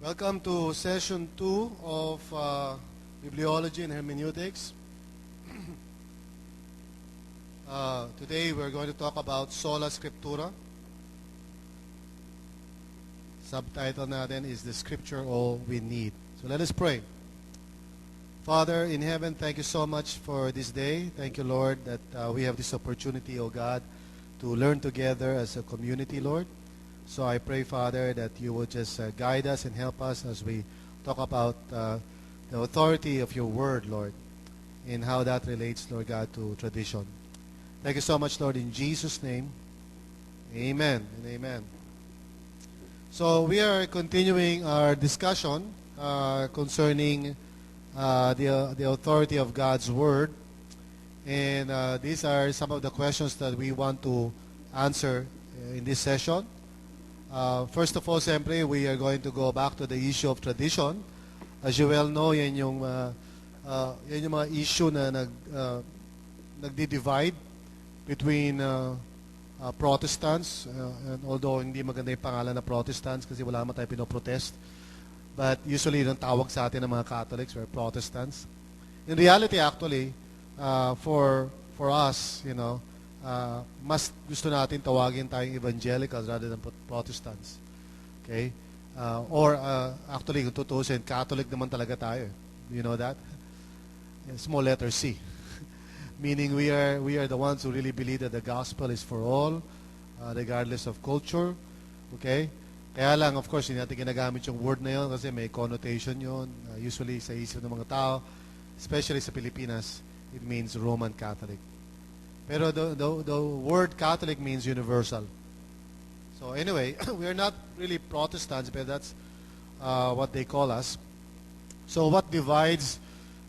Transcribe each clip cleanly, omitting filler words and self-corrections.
Welcome to session 2 of Bibliology and Hermeneutics. Today we're going to talk about Sola Scriptura. Subtitle natin is The Scripture All We Need. So let us pray. Father in heaven, thank you so much for this day. Thank you, Lord, that we have this opportunity, O God, to learn together as a community, Lord. So I pray, Father, that you will just guide us and help us as we talk about the authority of your word, Lord, and how that relates, Lord God, to tradition. Thank you so much, Lord, in Jesus' name. Amen and amen. So we are continuing our discussion concerning the authority of God's word. And these are some of the questions that we want to answer in this session. First of all, siyempre, we are going to go back to the issue of tradition. As you well know, yan yung mga issue na nagdi-divide between Protestants, and although hindi maganda yung pangalan na Protestants kasi wala naman tayo pinoprotest, but usually yung tawag sa atin ng mga Catholics or Protestants. In reality, actually, for us, you know, mas gusto natin tawagin tayong evangelicals rather than Protestants. Okay? Actually, kung tutusin, Catholic naman talaga tayo. Do you know that? Small letter C. Meaning we are the ones who really believe that the gospel is for all, regardless of culture. Okay? Kaya lang, of course, hindi natin ginagamit yung word na yun kasi may connotation yun. Usually sa isip ng mga tao, especially sa Pilipinas, it means Roman Catholic. Pero the word Catholic means universal. So anyway, we are not really Protestants, but that's what they call us. So what divides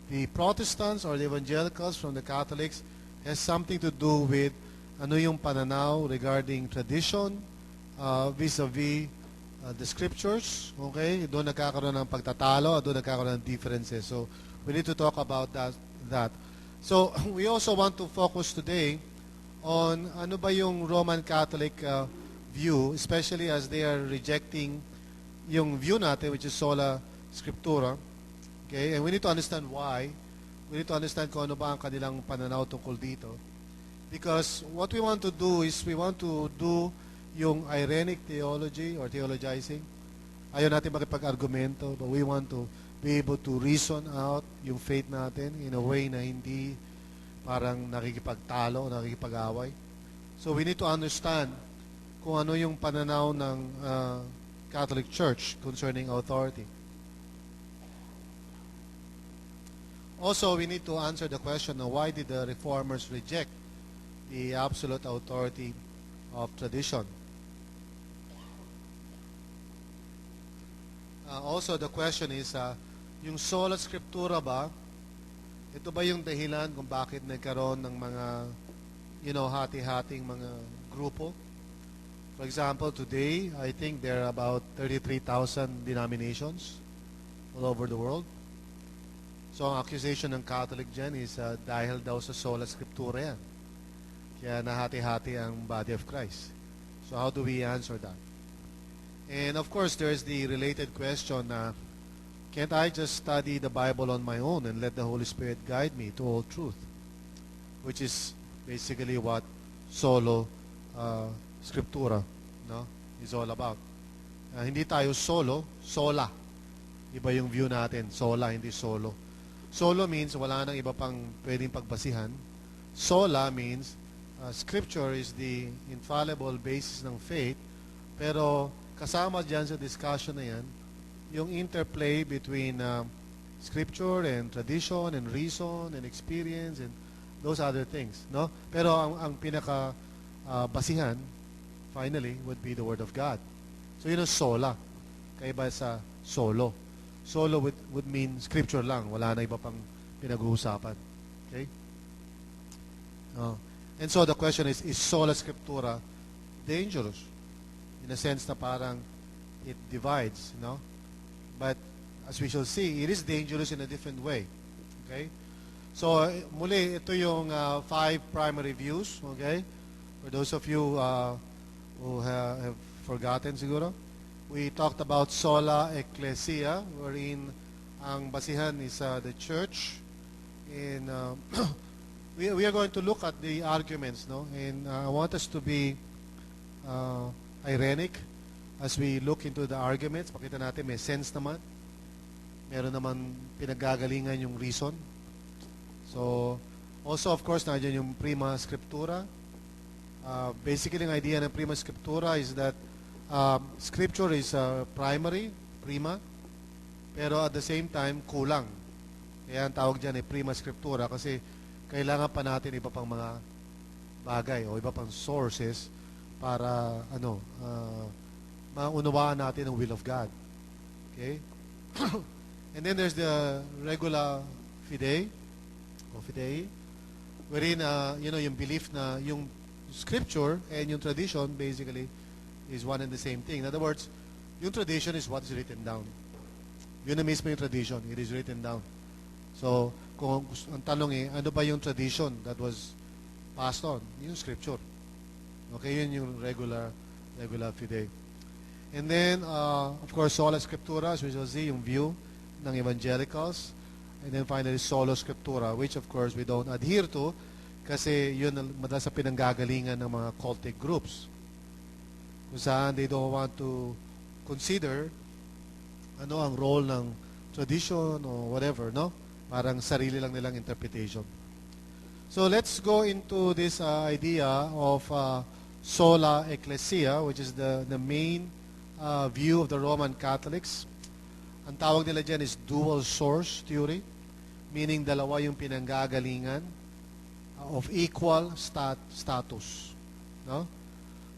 the Protestants or the evangelicals from the Catholics has something to do with ano yung pananaw regarding tradition vis-a-vis the scriptures. Okay? Doon nagkakaroon ng pagtatalo, doon nagkakaroon ng differences. So we need to talk about that. So, we also want to focus today on ano ba yung Roman Catholic view, especially as they are rejecting yung view natin, which is Sola Scriptura. Okay? And we need to understand why. We need to understand kung ano ba ang kanilang pananaw tungkol dito. Because what we want to do is we want to do yung irenic theology or theologizing. Ayaw natin makipag-argumento, but we want to be able to reason out yung faith natin in a way na hindi parang nakikipagtalo o nakikipag-away. So we need to understand kung ano yung pananaw ng Catholic Church concerning authority. Also, we need to answer the question of why did the Reformers reject the absolute authority of tradition. Also, the question is, yung Sola Scriptura ba, ito ba yung dahilan kung bakit nagkaroon ng mga, hati-hating mga grupo? For example, today, I think there are about 33,000 denominations all over the world. So, ang accusation ng Catholic dyan is dahil daw sa Sola Scriptura yan. Kaya nahati-hati ang body of Christ. So, how do we answer that? And of course, there's the related question na, can't I just study the Bible on my own and let the Holy Spirit guide me to all truth? Which is basically what Sola Scriptura is all about. Hindi tayo solo, sola. Iba yung view natin, sola, hindi solo. Solo means wala nang iba pang pwedeng pagbasihan. Sola means Scripture is the infallible basis ng faith, pero kasama dyan sa discussion na yan, yung interplay between scripture and tradition and reason and experience and those other things, no? Pero ang pinaka basihan finally would be the Word of God. So yun ang sola. Kaiba sa solo. Solo would mean scripture lang, wala na iba pang pinag-uusapan. Okay? And so the question is Sola Scriptura dangerous? In a sense na parang it divides, But as we shall see, it is dangerous in a different way. Okay? So, muli, ito yung 5 primary views. Okay? For those of you who have forgotten siguro. we talked about sola ecclesia, wherein ang basihan is the church. And we are going to look at the arguments, no? And I want us to be ironic as we look into the arguments. Pakita natin, may sense naman. Meron naman pinagagalingan yung reason. So, also of course, nandiyan yung prima scriptura. Basically, ang idea ng prima scriptura is that scripture is primary, prima, pero at the same time, kulang. Kaya ang tawag dyan ay prima scriptura kasi kailangan pa natin iba pang mga bagay o iba pang sources para maunawaan natin ang will of God. Okay? And then there's the regula fidei, o fidei, wherein, yung belief na yung scripture and yung tradition basically is one and the same thing. In other words, yung tradition is what is written down. Yun na mismo yung tradition. It is written down. So, kung ang tanong ano ba yung tradition that was passed on? Yung scripture. Okay, yun yung regula fidei. And then, of course, sola scriptura, as we shall see, yung view ng evangelicals. And then finally, solo scriptura, which of course we don't adhere to kasi yun madalas sa pinanggagalingan ng mga cultic groups. Kung saan they don't want to consider ano ang role ng tradition or whatever, no? Parang sarili lang nilang interpretation. So let's go into this idea of sola ecclesia, which is the main view of the Roman Catholics. Ang tawag nila dyan is dual source theory, meaning dalawa yung pinanggagalingan of equal status. No?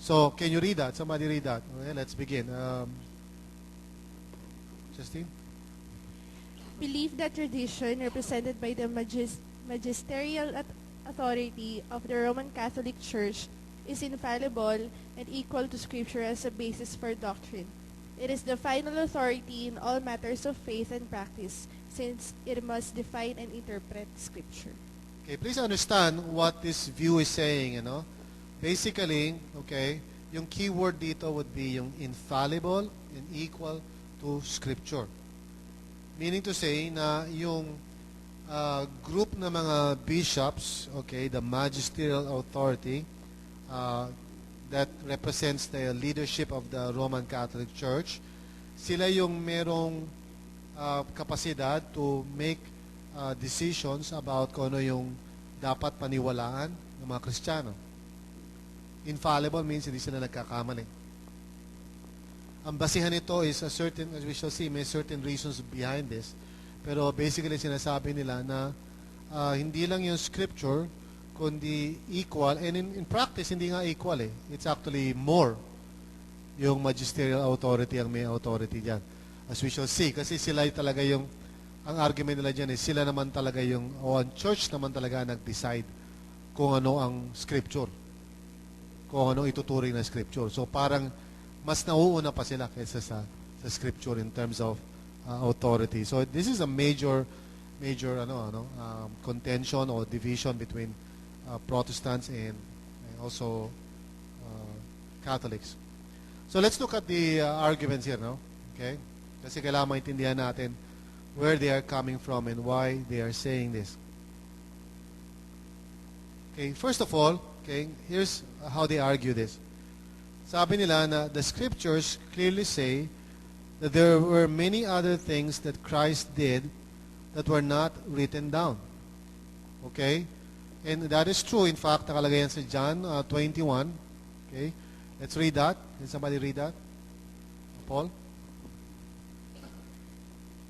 So, can you read that? Somebody read that. Okay, let's begin. Justine? Believe that tradition represented by the magisterial authority of the Roman Catholic Church is infallible and equal to Scripture as a basis for doctrine. It is the final authority in all matters of faith and practice, since it must define and interpret Scripture. Okay, please understand what this view is saying, Basically, okay, yung keyword dito would be yung infallible and equal to Scripture. Meaning to say na yung group ng mga bishops, okay, the magisterial authority that represents the leadership of the Roman Catholic Church, sila yung merong kapasidad to make decisions about kung ano yung dapat paniwalaan ng mga Kristiyano. Infallible means hindi sila nagkakamali. Ang basihan nito is a certain, as we shall see, may certain reasons behind this. Pero basically sinasabi nila na hindi lang yung scripture, kundi equal. And in practice, hindi nga equal eh. It's actually more yung magisterial authority ang may authority dyan. As we shall see, kasi sila talaga yung, ang argument nila dyan is sila naman talaga yung, o ang church naman talaga nag-decide kung ano ang scripture. Kung ano ituturing na scripture. So parang mas nauuna pa sila kaysa sa scripture in terms of authority. So this is a major contention or division between Protestants and also Catholics. So let's look at the arguments here, no? Okay? Kasi kailangan maintindihan natin where they are coming from and why they are saying this. Okay, first of all, okay, here's how they argue this. Sabi nila na the scriptures clearly say that there were many other things that Christ did that were not written down. Okay? And that is true. In fact, nakalagay yan sa John 21. Okay? Let's read that. Can somebody read that? Paul?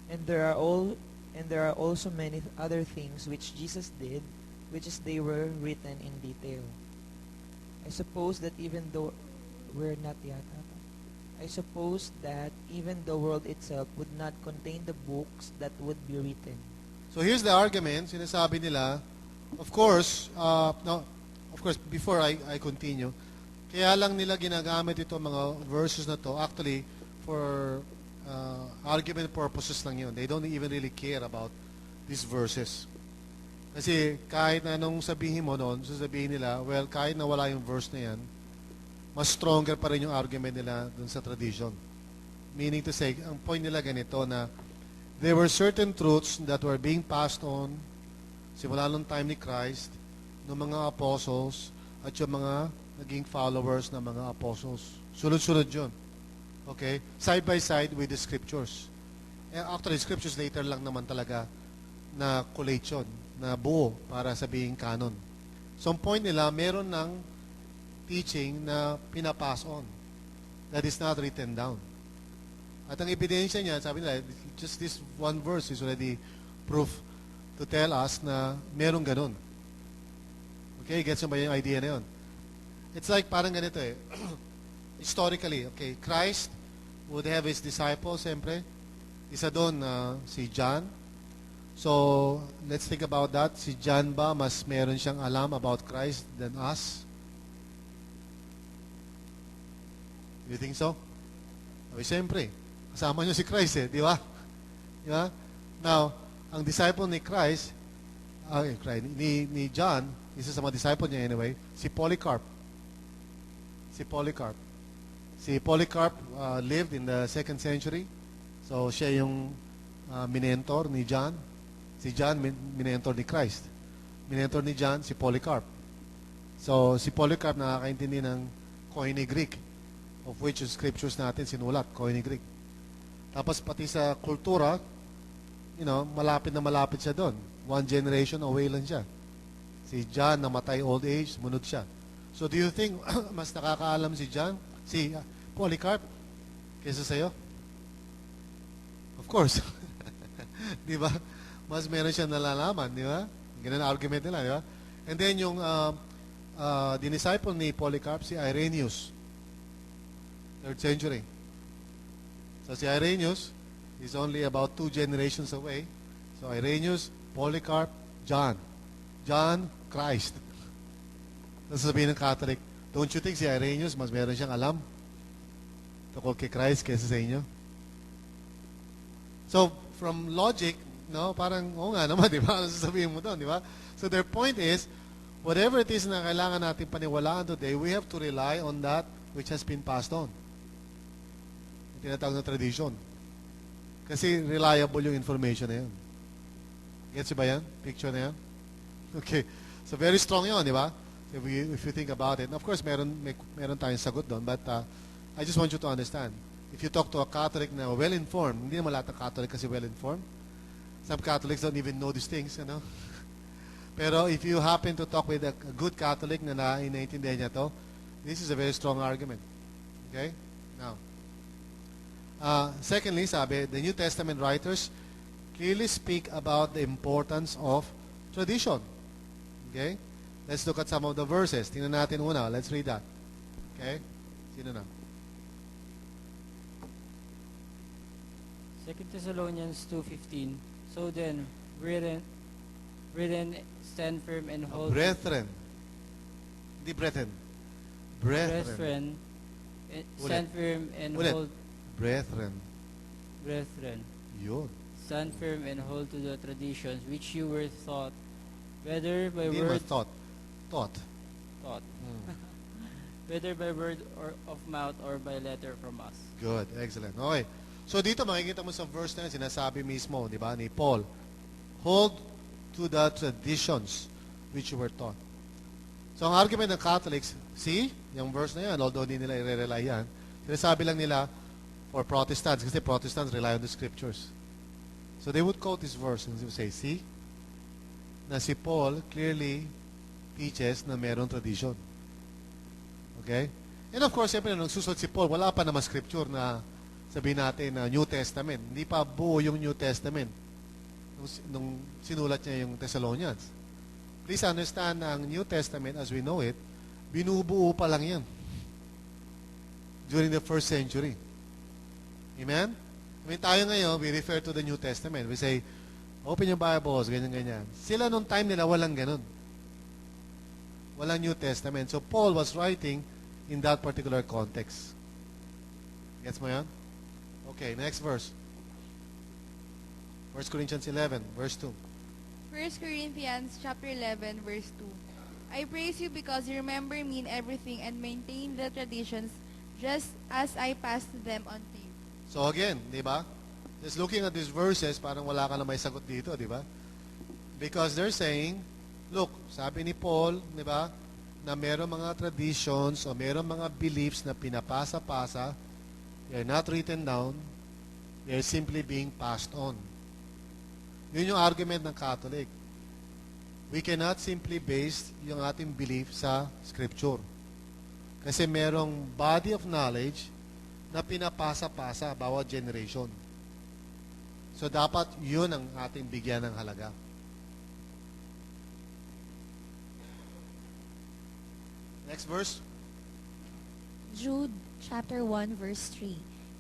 And there are also many other things which Jesus did, which is they were written in detail. I suppose that even though the world itself would not contain the books that would be written. So here's the argument. Sinasabi nila, of course, before I continue, kaya lang nila ginagamit ito mga verses na to actually for argument purposes lang yun. They don't even really care about these verses. Kasi kahit na anong sabihin mo noon, sasabihin nila, well, kahit na wala yung verse na yan, mas stronger pa rin yung argument nila dun sa tradition. Meaning to say, ang point nila ganito na there were certain truths that were being passed on simula nung time ni Christ, ng mga apostles, at yung mga naging followers ng mga apostles. Sunod-sunod yun. Okay? Side by side with the scriptures. Actually, scriptures later lang naman talaga na collate yun, na buo para sabihing canon. So, ang point nila, meron ng teaching na pinapass on that is not written down. At ang ebidensya niya, sabi nila, just this one verse is already proof to tell us na merong ganun. Okay, gets mo ba yung idea na yun? It's like parang ganito eh. Historically, okay, Christ would have his disciples, siyempre. Isa doon si John. So, let's think about that. Si John ba, mas meron siyang alam about Christ than us? You think so? Okay, siyempre. Kasama niyo si Christ eh, di ba? Di ba? Now, ang disciple ni Christ, ni John, isa sa mga disciple niya anyway, si Polycarp. Si Polycarp lived in the 2nd century. So, siya yung minentor ni John. Si John, minentor ni Christ. Minentor ni John, si Polycarp. So, si Polycarp nakakaintindi ng Koine Greek, of which yung scriptures natin sinulat, Koine Greek. Tapos pati sa kultura, malapit na malapit siya doon. One generation away lang siya. Si John, namatay old age, munod siya. So do you think mas nakakaalam si John, si Polycarp, kaysa sa'yo? Of course. Di ba? Mas meron siya nalalaman, di ba? Ganun ang argument nila, di ba? And then yung disciple ni Polycarp, si Irenaeus, 3rd century. So si Irenaeus is only about 2 generations away. So Irenaeus, Polycarp, John. John, Christ. Tapos sabihin ng Catholic, don't you think si Irenaeus mas meron siyang alam tungkol kay Christ kaysa sa inyo? So, from logic, parang, oo nga naman, di ba? Ano sasabihin mo doon, di ba? So their point is, whatever it is na kailangan natin paniwalaan today, we have to rely on that which has been passed on. Tinatawag na tradition. Kasi reliable yung information na yun. Gets ba yan? Picture na yan? Okay. So very strong yun, di ba? If you think about it. Of course, meron tayong sagot doon. But I just want you to understand. If you talk to a Catholic na well-informed, hindi naman lahat ng Catholic kasi well-informed. Some Catholics don't even know these things, Pero if you happen to talk with a good Catholic na naiintindihan niya to, this is a very strong argument. Okay? Now, secondly, sabi, the New Testament writers clearly speak about the importance of tradition. Okay? Let's look at some of the verses. Tingnan natin una. Let's read that. Okay? Sino na? 2 Thessalonians 2:15. So then, brethren, stand firm and hold... Brethren. Hindi brethren. Brethren. Stand firm and Ulit. hold... Brethren. Yun. Stand firm and hold to the traditions which you were taught, whether by Hindi naman word... Taught. Whether by word or of mouth or by letter from us. Good. Excellent. Okay. So dito makikita mo sa verse na yun, sinasabi mismo, di ba, ni Paul, hold to the traditions which you were taught. So ang argument ng Catholics, see, yung verse na yan, although hindi nila i-rely yan, sinasabi lang nila for Protestants, kasi Protestants rely on the scriptures. So they would quote this verse and say, see, na si Paul clearly teaches na mayroong tradition. Okay? And of course, siyempre, nung susunod si Paul, wala pa naman scripture na sabihin natin na New Testament. Hindi pa buo yung New Testament nung sinulat niya yung Thessalonians. Please understand na ang New Testament, as we know it, binubuo pa lang yan during the 1st century. Amen? I mean, tayo ngayon, we refer to the New Testament. We say, open your Bibles, ganyan-ganyan. Sila nung time nila, walang ganun. Walang New Testament. So Paul was writing in that particular context. Gets mo yan? Okay, next verse. 1 Corinthians 11, verse 2. 1 Corinthians chapter 11, verse 2. I praise you because you remember me in everything and maintain the traditions just as I passed them on to you. So again, di ba? Just looking at these verses, parang wala ka na may sagot dito, di ba? Because they're saying, look, sabi ni Paul, di ba, na meron mga traditions o meron mga beliefs na pinapasa-pasa, they're not written down, they're simply being passed on. Yun yung argument ng Catholic. We cannot simply base yung ating belief sa Scripture. Kasi merong body of knowledge na pinapasa-pasa bawat generation. So dapat yun ang ating bigyan ng halaga. Next verse. Jude chapter 1 verse 3.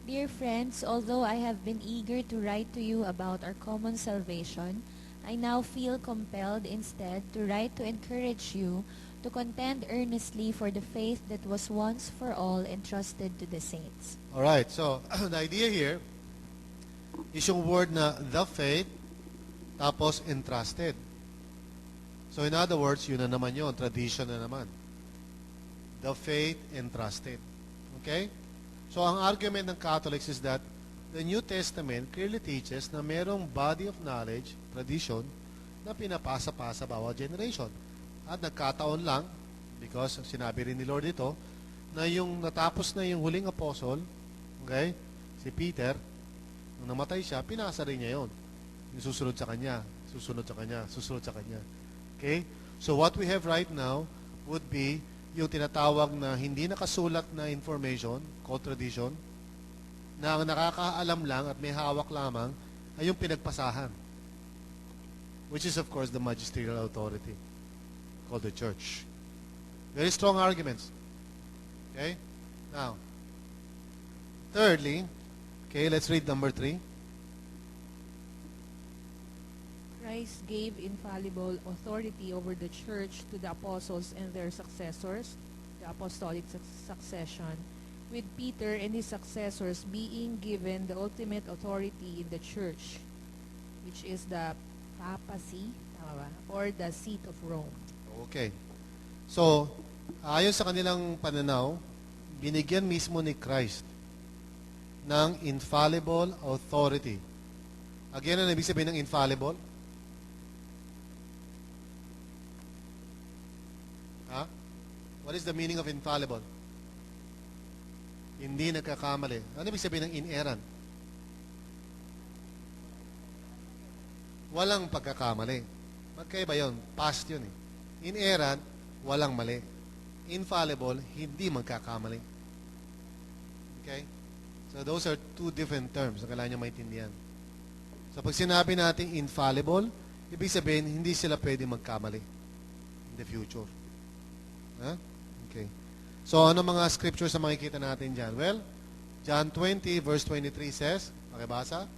Dear friends, although I have been eager to write to you about our common salvation, I now feel compelled instead to write to encourage you to contend earnestly for the faith that was once for all entrusted to the saints. Alright, so the idea here is yung word na the faith tapos entrusted. So in other words, yun na naman yun, tradition na naman. The faith entrusted. Okay? So ang argument ng Catholics is that the New Testament clearly teaches na merong body of knowledge, tradition, na pinapasa-pasa bawat generation. At nagkataon lang, because sinabi rin ni Lord ito, na yung natapos na yung huling apostle, okay, si Peter, nung namatay siya, pinasa rin niya yun. Yung susunod sa kanya, susunod sa kanya, susunod sa kanya. Okay? So what we have right now would be yung tinatawag na hindi nakasulat na information, called tradition, na ang nakakaalam lang at may hawak lamang ay yung pinagpasahan. Which is of course the magisterial authority called the church. Very strong arguments. Okay? Now, thirdly, okay, let's read number 3. Christ gave infallible authority over the church to the apostles and their successors, the apostolic succession, with Peter and his successors being given the ultimate authority in the church, which is the papacy, tama ba? Or the seat of Rome. Okay. So, ayon sa kanilang pananaw, binigyan mismo ni Christ ng infallible authority. Again, ano ibig sabihin ng infallible? Ha? What is the meaning of infallible? Hindi nagkakamali. Ano ibig sabihin ng inerrant? Walang pagkakamali. Magkaiba yun. Past yun eh. Inerrant, walang mali. Infallible, hindi magkakamali. Okay? So those are two different terms na kailangan nyo maintindihan. So pag sinabi natin infallible, ibig sabihin, hindi sila pwede magkamali in the future. Huh? Okay. So ano mga scriptures na makikita natin dyan? Well, John 20 verse 23 says, makibasa?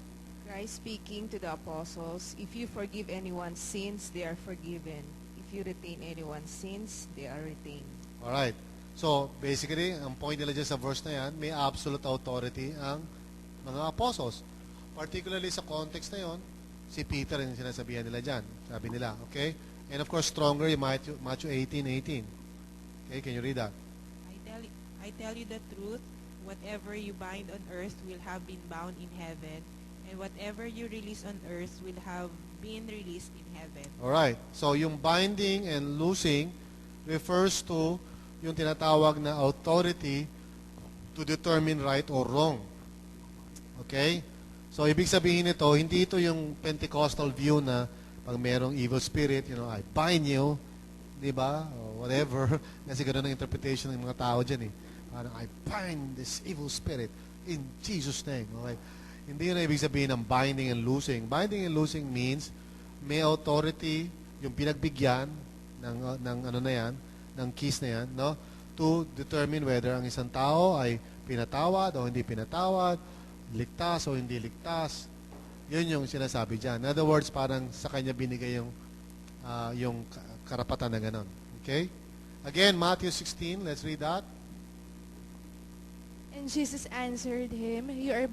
Christ speaking to the apostles, if you forgive anyone's sins, they are forgiven. If you retain anyone's sins, they are retained. Alright. So, basically, ang point nila dyan sa verse na yan, may absolute authority ang mga apostles. Particularly sa context na yon, si Peter yung sinasabihan nila dyan. Sabi nila, okay? And of course, stronger yung Matthew 18:18. Okay, can you read that? I tell you the truth, whatever you bind on earth will have been bound in heaven, and whatever you release on earth will have been released in heaven. Alright. So, yung binding and loosing refers to yung tinatawag na authority to determine right or wrong. Okay? So, ibig sabihin nito, hindi ito yung Pentecostal view na pag merong evil spirit, I bind you, di ba? Or whatever. Kasi ganoon ang interpretation ng mga tao dyan eh. Parang, I bind this evil spirit in Jesus' name. Okay? Hindi yun ibig sabihin ng binding and loosing. Binding and loosing means may authority yung pinagbigyan ng ano na yan, ng keys na yan, no? To determine whether ang isang tao ay pinatawad o hindi pinatawad, ligtas o hindi ligtas. Yun yung sinasabi dyan. In other words, parang sa kanya binigay yung karapatan na ganon. Okay? Again, Matthew 16, let's read that. And Jesus answered him, You are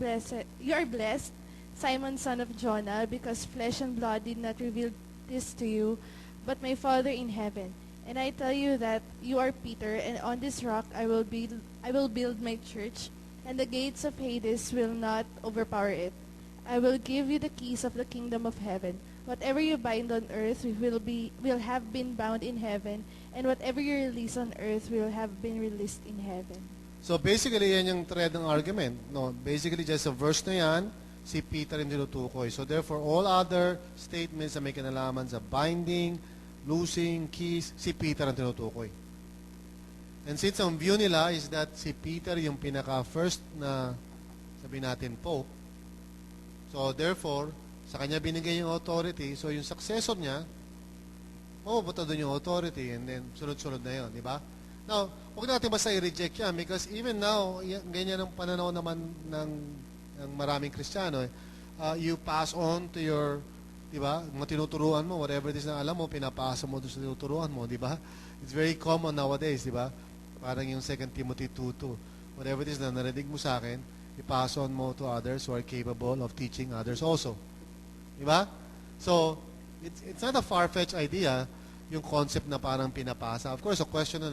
blessed, Simon, son of Jonah, because flesh and blood did not reveal this to you, but my Father in heaven. And I tell you that you are Peter, and on this rock I will build my church, and the gates of Hades will not overpower it. I will give you the keys of the kingdom of heaven. Whatever you bind on earth will have been bound in heaven, and whatever you release on earth will have been released in heaven. So basically, yan yung thread ng argument. No, basically, just sa verse na yan, si Peter yung tinutukoy. So therefore, all other statements na may kinalaman sa binding, loosing, keys, si Peter ang tinutukoy. And since ang view nila is that si Peter yung pinaka-first na, sabihin natin, Pope, so therefore, sa kanya binigay yung authority, so yung successor niya, mapupunta doon yung authority, and then sunod-sunod na yun, di ba? Now, huwag natin basta i-reject yan because even now, ganyan ang pananaw naman ng maraming Kristiyano. You pass on to your, di ba, mga tinuturuan mo, whatever it is na alam mo, pinapasa mo doon sa tinuturuan mo, di ba? It's very common nowadays, di ba? Parang yung 2 Timothy 2:2. Whatever it is na narinig mo sa akin, i-pass on mo to others who are capable of teaching others also. Di ba? So, it's not a far-fetched idea, yung concept na parang pinapasa. Of course, the question na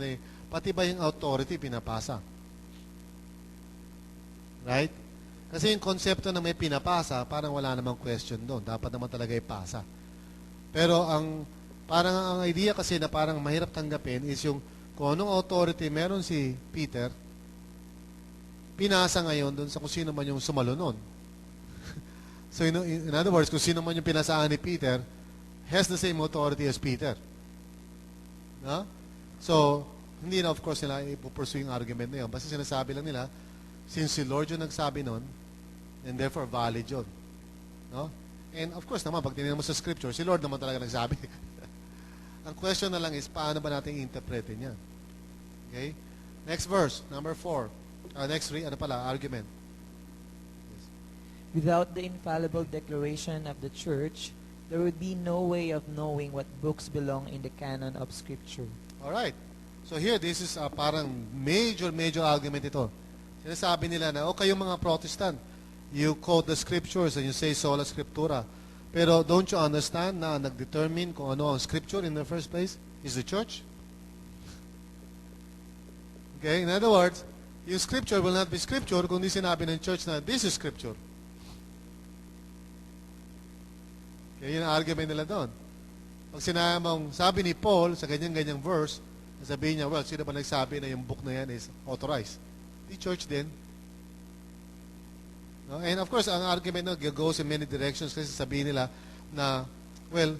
pati ba yung authority pinapasa? Right? Kasi yung konsepto na may pinapasa, parang wala namang question doon. Dapat naman talaga ipasa. Pero parang ang idea kasi na parang mahirap tanggapin is yung kung anong authority meron si Peter, pinasa ngayon doon sa kung sino man yung sumalo nun. So in other words, kung sino man yung pinasaan ni Peter, has the same authority as Peter. No? So, hindi na of course nila ipupursue yung argument na yun. Basta sinasabi lang nila, since si Lord yung nagsabi nun, and therefore valid yun. No? And of course naman, pag tinignan mo sa scripture, si Lord naman talaga nagsabi. Ang question na lang is, paano ba natin interpretin yan? Okay? Next verse, number 4. Next 3, argument. Without the infallible declaration of the Church, there would be no way of knowing what books belong in the canon of Scripture. Alright. So here, this is parang major argument ito. Sinasabi nila na, kayong mga Protestant, you quote the Scriptures and you say sola Scriptura. Pero don't you understand na nag-determine kung ano ang Scripture in the first place is the Church? Okay? In other words, yung Scripture will not be Scripture kung di sinabi ng Church na this is Scripture. Okay, yun ang argument nila doon. Pag sabi ni Paul sa ganyang verse, sabihin niya, well, sino ba nagsabi na yung book na yan is authorized? The Church din. No? And of course, ang argument goes in many directions kasi sabihin nila na, well,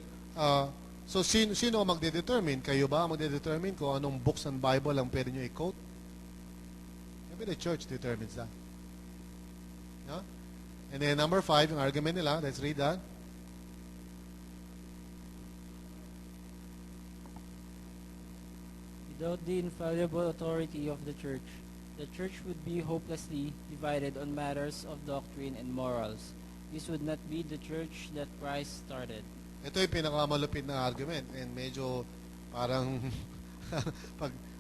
so sino ang magdedetermine? Kayo ba ang magdedetermine kung anong books ng Bible ang pwede nyo i-quote? Maybe the Church determines that. No? And then number 5, yung argument nila, let's read that. Without the infallible authority of the Church would be hopelessly divided on matters of doctrine and morals. This would not be the Church that Christ started. Ito yung pinakamalupit na argument and medyo parang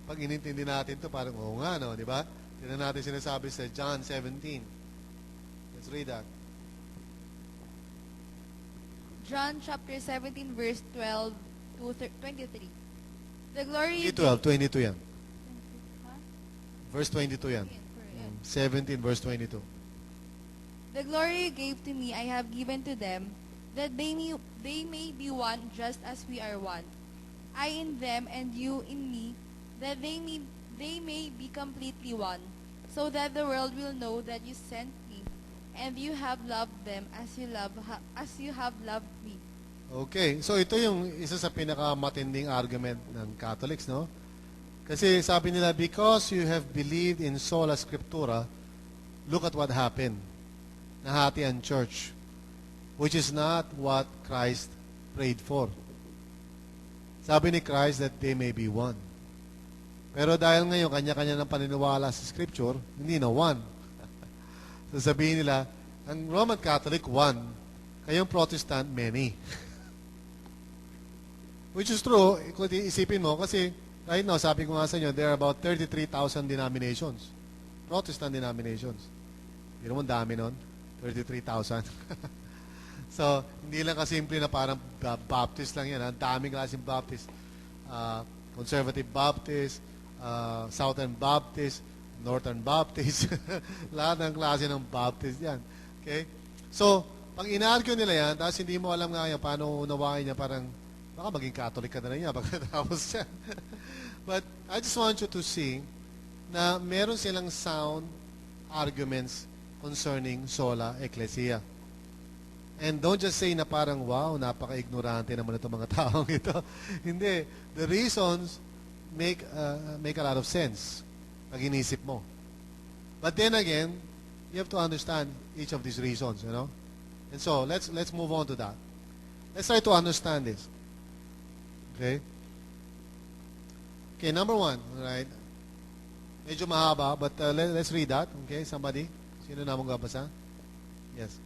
pag inintindi natin to parang oo nga, no, di ba? Tingnan natin sinasabi sa John 17. Let's read that. John chapter 17 verse 12 to 23. The glory 22 yan. Huh? Verse 22 yan. 17 verse 22. The glory you gave to me I have given to them, that they may be one just as we are one. I in them and you in me, that they may be completely one, so that the world will know that you sent me, and you have loved them as you have loved me. Okay, so ito yung isa sa pinakamatinding argument ng Catholics, no? Kasi sabi nila, because you have believed in sola scriptura, look at what happened. Nahati ang church, which is not what Christ prayed for. Sabi ni Christ that they may be one. Pero dahil ngayon, kanya-kanya ng paniniwala sa scripture, hindi na one. So sabihin nila, ang Roman Catholic, one. Kayong Protestant, many. Which is true, kung isipin mo, kasi right now, sabi ko nga sa inyo, there are about 33,000 denominations. Protestant denominations. Hindi naman dami nun. 33,000. So, hindi lang kasimple na parang Baptist lang yan. Ang daming klaseng Baptist. Conservative Baptist, Southern Baptist, Northern Baptist, lahat ng klase ng Baptist yan. Okay? So, pag inargue nila yan, tapos hindi mo alam nga yan, paano unawain niya, parang, baka maging Catholic ka na rin niya, pagkatapos yan. But, I just want you to see na meron silang sound arguments concerning sola ecclesia. And don't just say na parang, wow, napaka-ignorante naman itong mga taong ito. Hindi. The reasons make a lot of sense pag inisip mo. But then again, you have to understand each of these reasons, you know? And so, let's move on to that. Let's try to understand this. Okay? Okay, number one, right? Medyo mahaba, but let's read that. Okay, somebody? Sino namang gabasa? Yes.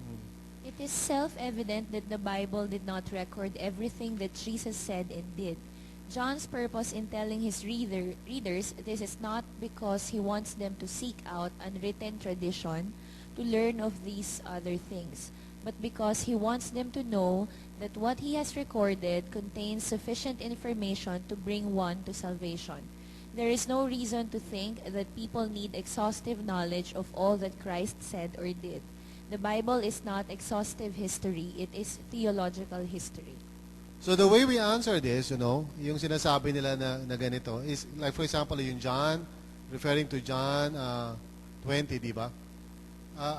It is self-evident that the Bible did not record everything that Jesus said and did. John's purpose in telling his readers this is not because he wants them to seek out unwritten tradition to learn of these other things, but because he wants them to know that what he has recorded contains sufficient information to bring one to salvation. There is no reason to think that people need exhaustive knowledge of all that Christ said or did. The Bible is not exhaustive history, it is theological history. So the way we answer this, you know, yung sinasabi nila na ganito, is like for example, yung John, referring to John 20, di ba?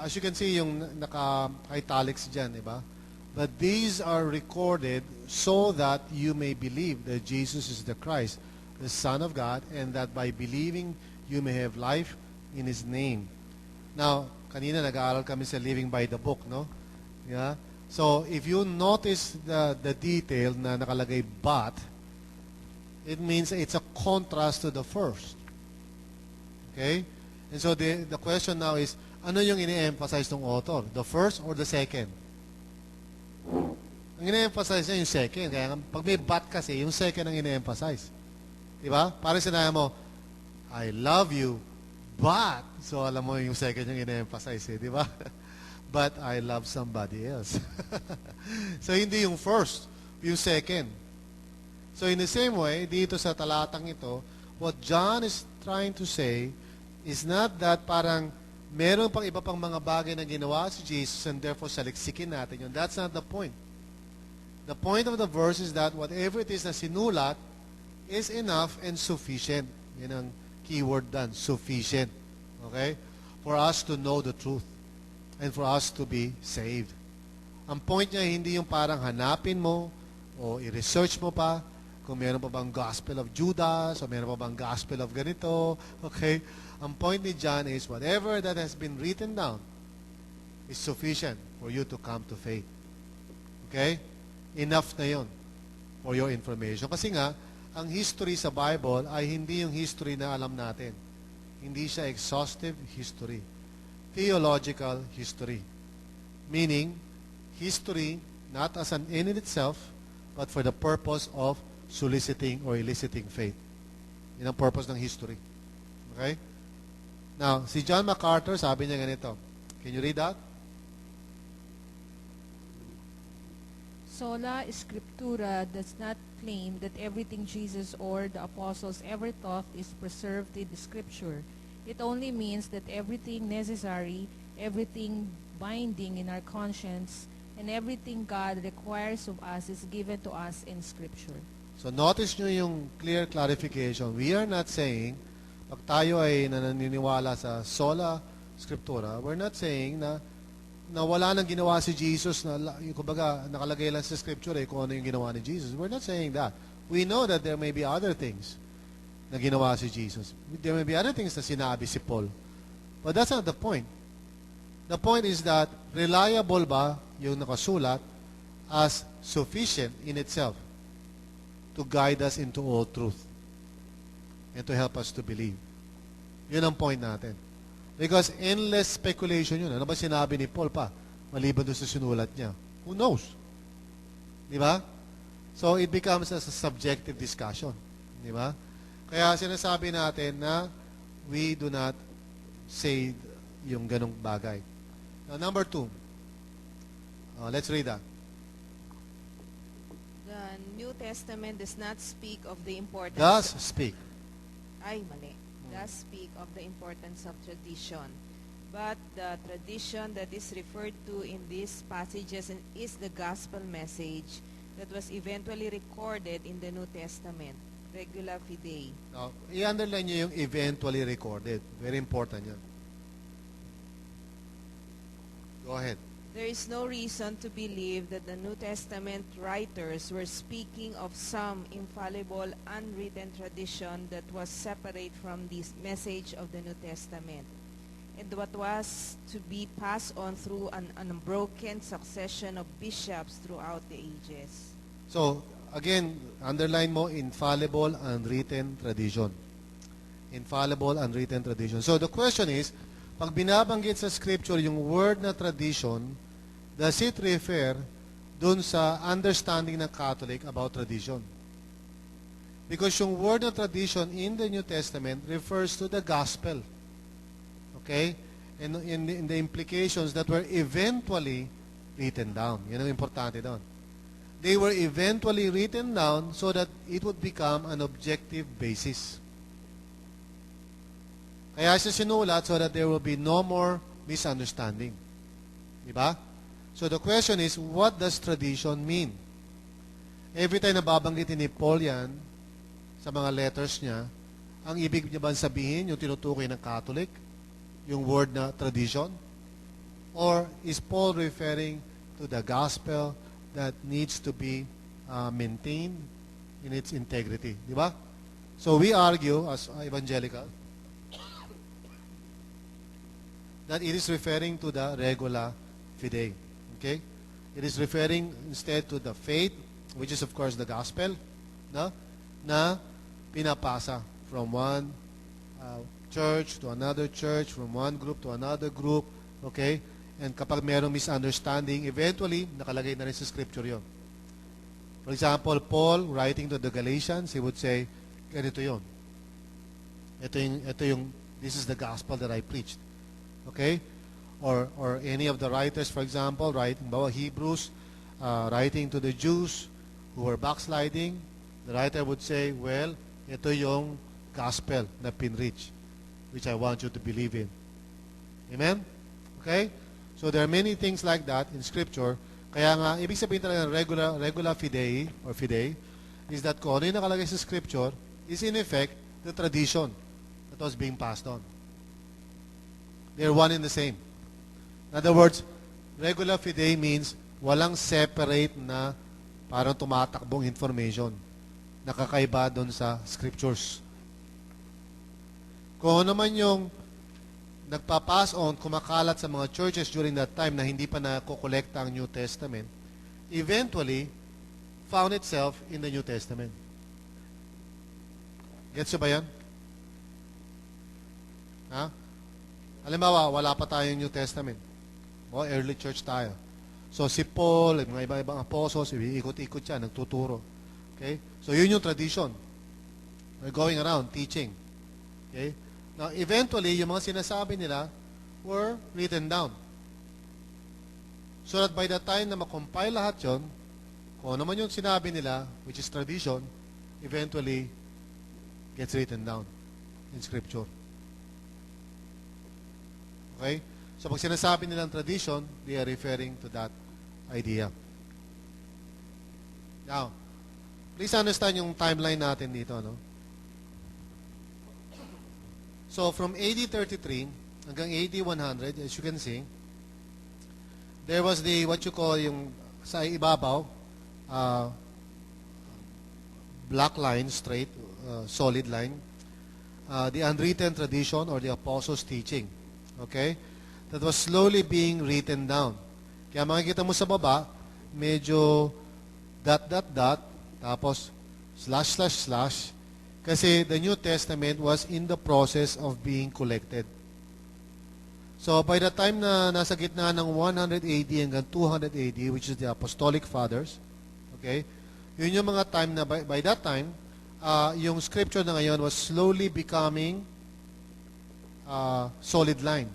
As you can see, yung naka-italics dyan, di ba? But these are recorded so that you may believe that Jesus is the Christ, the Son of God, and that by believing you may have life in His name. Now, kanina nag-aaral kami sa Living by the Book, no? Yeah? So, if you notice the detail na nakalagay but, it means it's a contrast to the first. Okay? And so, the question now is, ano yung ini-emphasize ng author? The first or the second? Ang ini-emphasize niya yung second. Kaya pag may but kasi, yung second ang ini-emphasize. Diba? Parang sinabi mo, I love you, but, so alam mo yung second yung ini-emphasize, eh, diba? But I love somebody else. So, hindi yung first, yung second. So, in the same way, dito sa talatang ito, what John is trying to say is not that parang meron pang iba pang mga bagay na ginawa si Jesus and therefore saliksikin natin yun. That's not the point. The point of the verse is that whatever it is na sinulat is enough and sufficient. Yan ang keyword done, sufficient. Okay? For us to know the truth and for us to be saved. Ang point niya hindi yung parang hanapin mo o i-research mo pa kung meron pa bang Gospel of Judas o meron pa bang Gospel of ganito. Okay? Ang point ni John is whatever that has been written down is sufficient for you to come to faith. Okay? Enough na yon for your information. Kasi nga, ang history sa Bible ay hindi yung history na alam natin. Hindi siya exhaustive history. Theological history. Meaning, history not as an end in itself, but for the purpose of soliciting or eliciting faith. Yan ang purpose ng history. Okay? Now, si John MacArthur, sabi niya ganito. Can you read that? Sola Scriptura does not claim that everything Jesus or the apostles ever taught is preserved in the Scripture. It only means that everything necessary, everything binding in our conscience, and everything God requires of us is given to us in Scripture. So notice nyo yung clear clarification. We are not saying, pag tayo ay naniniwala sa sola scriptura, we're not saying na wala nang ginawa si Jesus, na kumbaga nakalagay lang sa scripture kung ano yung ginawa ni Jesus. We're not saying that. We know that there may be other things na ginawa si Jesus. There may be other things na sinabi si Paul. But that's not the point. The point is that reliable ba yung nakasulat as sufficient in itself to guide us into all truth and to help us to believe. Yun ang point natin. Because endless speculation yun. Ano ba sinabi ni Paul pa? Maliban doon sa sinulat niya. Who knows? Di ba? So it becomes a subjective discussion. Di ba? Kaya sinasabi natin na we do not say yung ganong bagay. Now, number 2. Let's read that. The New Testament does not speak of the importance. Does speak. Ay, mali. does speak of the importance of tradition. But the tradition that is referred to in these passages is the gospel message that was eventually recorded in the New Testament, regula fidei. Now, i-underline nyo yung eventually recorded. Very important yan. Go ahead. There is no reason to believe that the New Testament writers were speaking of some infallible, unwritten tradition that was separate from this message of the New Testament, and what was to be passed on through an unbroken succession of bishops throughout the ages. So, again, underline mo, infallible, unwritten tradition. Infallible, unwritten tradition. So, the question is, pag binabanggit sa Scripture yung word na tradition, does it refer dun sa understanding ng Catholic about tradition? Because yung word na tradition in the New Testament refers to the gospel. Okay? And in the implications that were eventually written down. Yan ang importante doon. They were eventually written down so that it would become an objective basis. Kaya siya sinulat so that there will be no more misunderstanding. Diba? So the question is, what does tradition mean? Every time nababanggitin ni Paul yan sa mga letters niya, ang ibig niya ba sabihin, yung tinutukoy ng Catholic, yung word na tradition? Or is Paul referring to the gospel that needs to be maintained in its integrity? Di ba? So we argue as evangelical that it is referring to the regula fidei. Okay? It is referring instead to the faith, which is of course the gospel, no? Na pinapasa from one church to another church, from one group to another group, okay? And kapag merong misunderstanding, eventually, nakalagay na rin sa Scripture yun. For example, Paul, writing to the Galatians, he would say, ganito yun. Ito yung, this is the gospel that I preached. Okay? Or any of the writers, for example, writing about Hebrews, writing to the Jews who were backsliding, the writer would say, well, ito yung gospel na pinreach, which I want you to believe in. Amen? Okay? So there are many things like that in Scripture. Kaya nga, ibig sabihin talaga ng regula fidei, or fidei, is that kung ano yung nakalagay sa Scripture, is in effect, the tradition that was being passed on. They're one and the same. In other words, regula fidei means walang separate na parang tumatakbong information na kakaiba doon sa Scriptures. Kung naman yung nagpapass on, kumakalat sa mga churches during that time na hindi pa nakokolekta ang New Testament, eventually found itself in the New Testament. Gets you ba yan? Ha? Halimbawa, wala pa tayong New Testament. O, early church tayo. So, si Paul, mga iba-ibang apostles, ikot-ikot siya, nagtuturo. Okay? So, yun yung tradition. We're going around teaching. Okay? Now, eventually, yung mga sinasabi nila were written down. So that by the time na makompile lahat yun, kung ano man yung sinabi nila, which is tradition, eventually gets written down in Scripture. Okay? So pag sinasabi nilang tradition, they are referring to that idea. Now, please understand yung timeline natin dito, no? So, from AD 33 hanggang AD 100, as you can see, there was the, what you call yung sa ibabaw, black line, straight, solid line, the unwritten tradition or the apostles' teaching. Okay? That was slowly being written down. Kaya makikita mo sa baba, medyo dot, tapos /// kasi the New Testament was in the process of being collected. So by the time na nasa gitna ng 100 AD hanggang 200 AD, which is the Apostolic Fathers, okay, yun yung mga time na by that time, yung scripture na ngayon was slowly becoming solid line.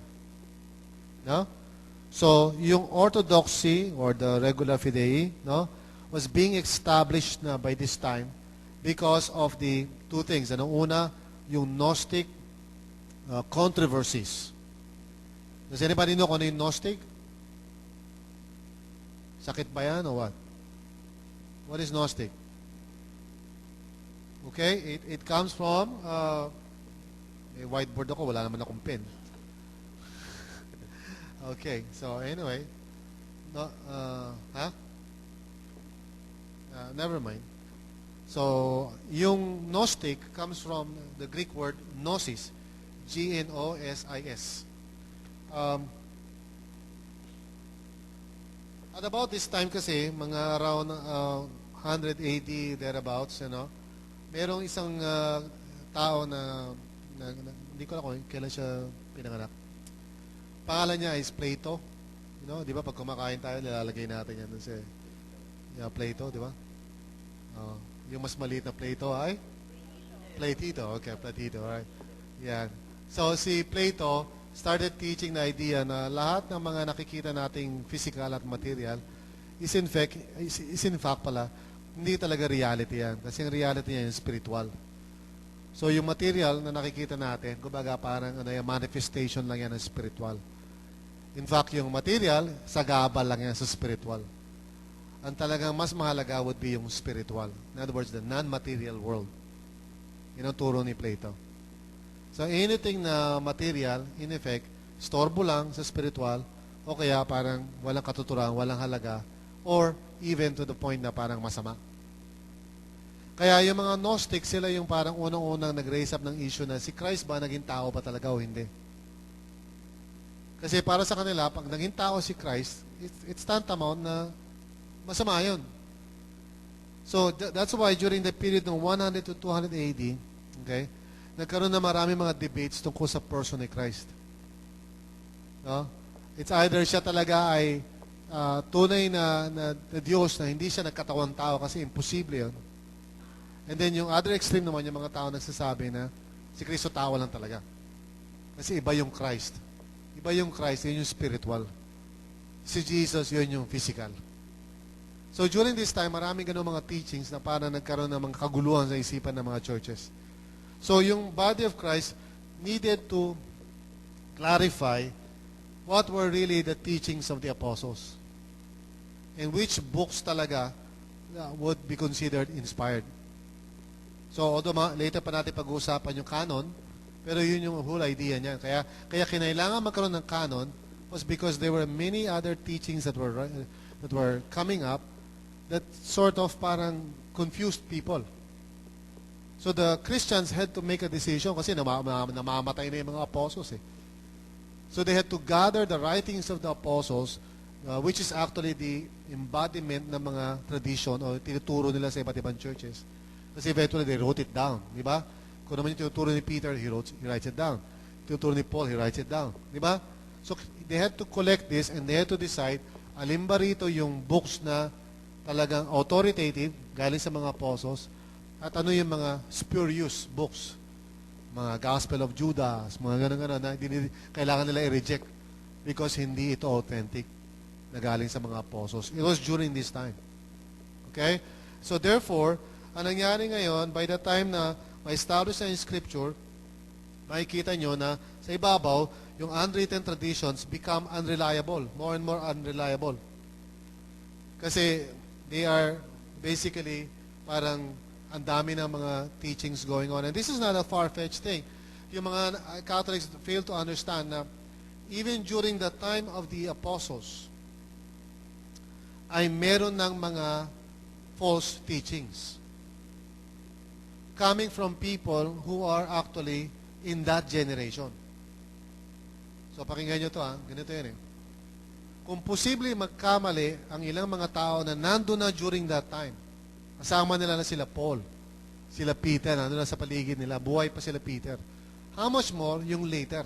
No? So yung orthodoxy or the regula fidei, no, was being established na by this time because of the two things. Ano una, yung Gnostic controversies. Does anybody know kung ano yung Gnostic? Sakit ba yan o what? What is Gnostic? Okay, it comes from, may whiteboard ako, wala naman akong pen. Okay, so anyway, no, never mind. So, yung Gnostic comes from the Greek word gnosis, Gnosis. At about this time kasi, mga around 100 AD, thereabouts, merong isang tao na hindi ko alam kung kailan siya pinanganak. Pangalan niya is Plato. Di ba, pag kumakain tayo, nilalagay natin yan dun sa Plato, di ba? Yung mas maliit na Plato ay? Platito. Okay, Platito. Alright. Yan. So, si Plato started teaching the idea na lahat ng mga nakikita nating physical at material is in fact pala, hindi talaga reality yan. Kasi yung reality niya yung spiritual. So, yung material na nakikita natin, kumbaga parang yung manifestation lang yan ng spiritual. In fact, yung material, sagabal lang yan sa spiritual. Ang talagang mas mahalaga would be yung spiritual. In other words, the non-material world. Yun ang turo ni Plato. So, anything na material, in effect, storbo lang sa spiritual, o kaya parang walang katuturan, walang halaga, or even to the point na parang masama. Kaya yung mga Gnostic, sila yung parang unang-unang nag-raise up ng issue na si Christ ba naging tao ba talaga o hindi? Kasi para sa kanila, pag naging tao si Christ, it's tantamount na masama yun. So, that's why during the period ng 100 to 200 AD, okay, nagkaroon na marami mga debates tungkol sa person ni Christ. No? It's either siya talaga ay tunay na Diyos na hindi siya nagkatawang tao kasi imposible yun. And then yung other extreme naman, yung mga tao nagsasabi na si Kristo tao lang talaga. Kasi iba yung Christ. Iba yung Christ, yun yung spiritual. Si Jesus, yun yung physical. So during this time, maraming ganun mga teachings na parang nagkaroon ng mga kaguluhan sa isipan ng mga churches. So yung body of Christ needed to clarify what were really the teachings of the apostles and which books talaga would be considered inspired. So although later pa natin pag-uusapan yung canon, pero yun yung whole idea niyan. Kaya kinailangan magkaroon ng canon was because there were many other teachings that were coming up that sort of parang confused people. So the Christians had to make a decision kasi namamatay na yung mga apostles eh. So they had to gather the writings of the apostles, which is actually the embodiment ng mga tradition o tinuturo nila sa iba't ibang churches. Kasi eventually they wrote it down, di ba? Kung naman yung tinuturo ni Peter, he writes it down. Tinuturo ni Paul, he writes it down. Di ba? So they had to collect this and they had to decide alin ba rito yung books na talagang authoritative, galing sa mga apostles, at ano yung mga spurious books, mga Gospel of Judas, mga gano'n-gano'n na kailangan nila i-reject because hindi ito authentic na galing sa mga apostles. It was during this time. Okay? So therefore, ang nangyari ngayon, by the time na ma-establish na yung Scripture, makikita nyo na sa ibabaw, yung unwritten traditions become unreliable, more and more unreliable. Kasi they are basically parang ang dami ng mga teachings going on. And this is not a far-fetched thing. Yung mga Catholics fail to understand na even during the time of the apostles, ay meron ng mga false teachings coming from people who are actually in that generation. So pakinggan nyo to ganito yan eh. Kung posible magkamali ang ilang mga tao na nando na during that time, kasama nila na sila Paul, sila Peter, nando na sa paligid nila, buhay pa sila Peter. How much more yung later?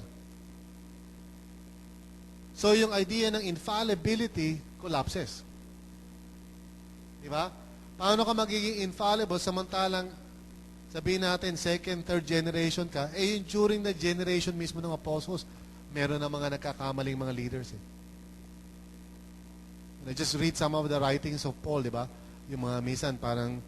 So yung idea ng infallibility collapses. Di ba? Paano ka magiging infallible samantalang sabihin natin second, third generation ka, yung during the generation mismo ng apostles, meron na mga nagkakamaling mga leaders eh. I just read some of the writings of Paul, di ba? Yung mga minsan parang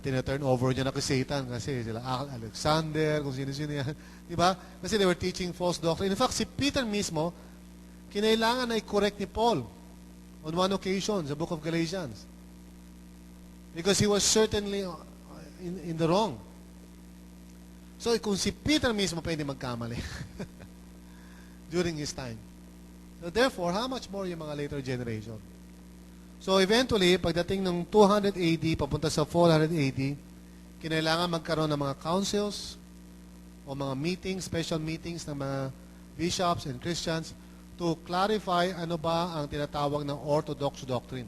Tina-turn over niya na kay Satan kasi sila Alexander, kung sino-sino yan. Di ba? Kasi they were teaching false doctrine. In fact, si Peter mismo, kinailangan na i-correct ni Paul on one occasion, sa book of Galatians. Because he was certainly in the wrong. So, kung si Peter mismo pwede magkamali during his time. So, therefore, how much more yung mga later generation? So, eventually, pagdating ng 200 AD, papunta sa 400 AD, kinailangan magkaroon ng mga councils o mga meetings, special meetings ng mga bishops and Christians to clarify ano ba ang tinatawag ng orthodox doctrine.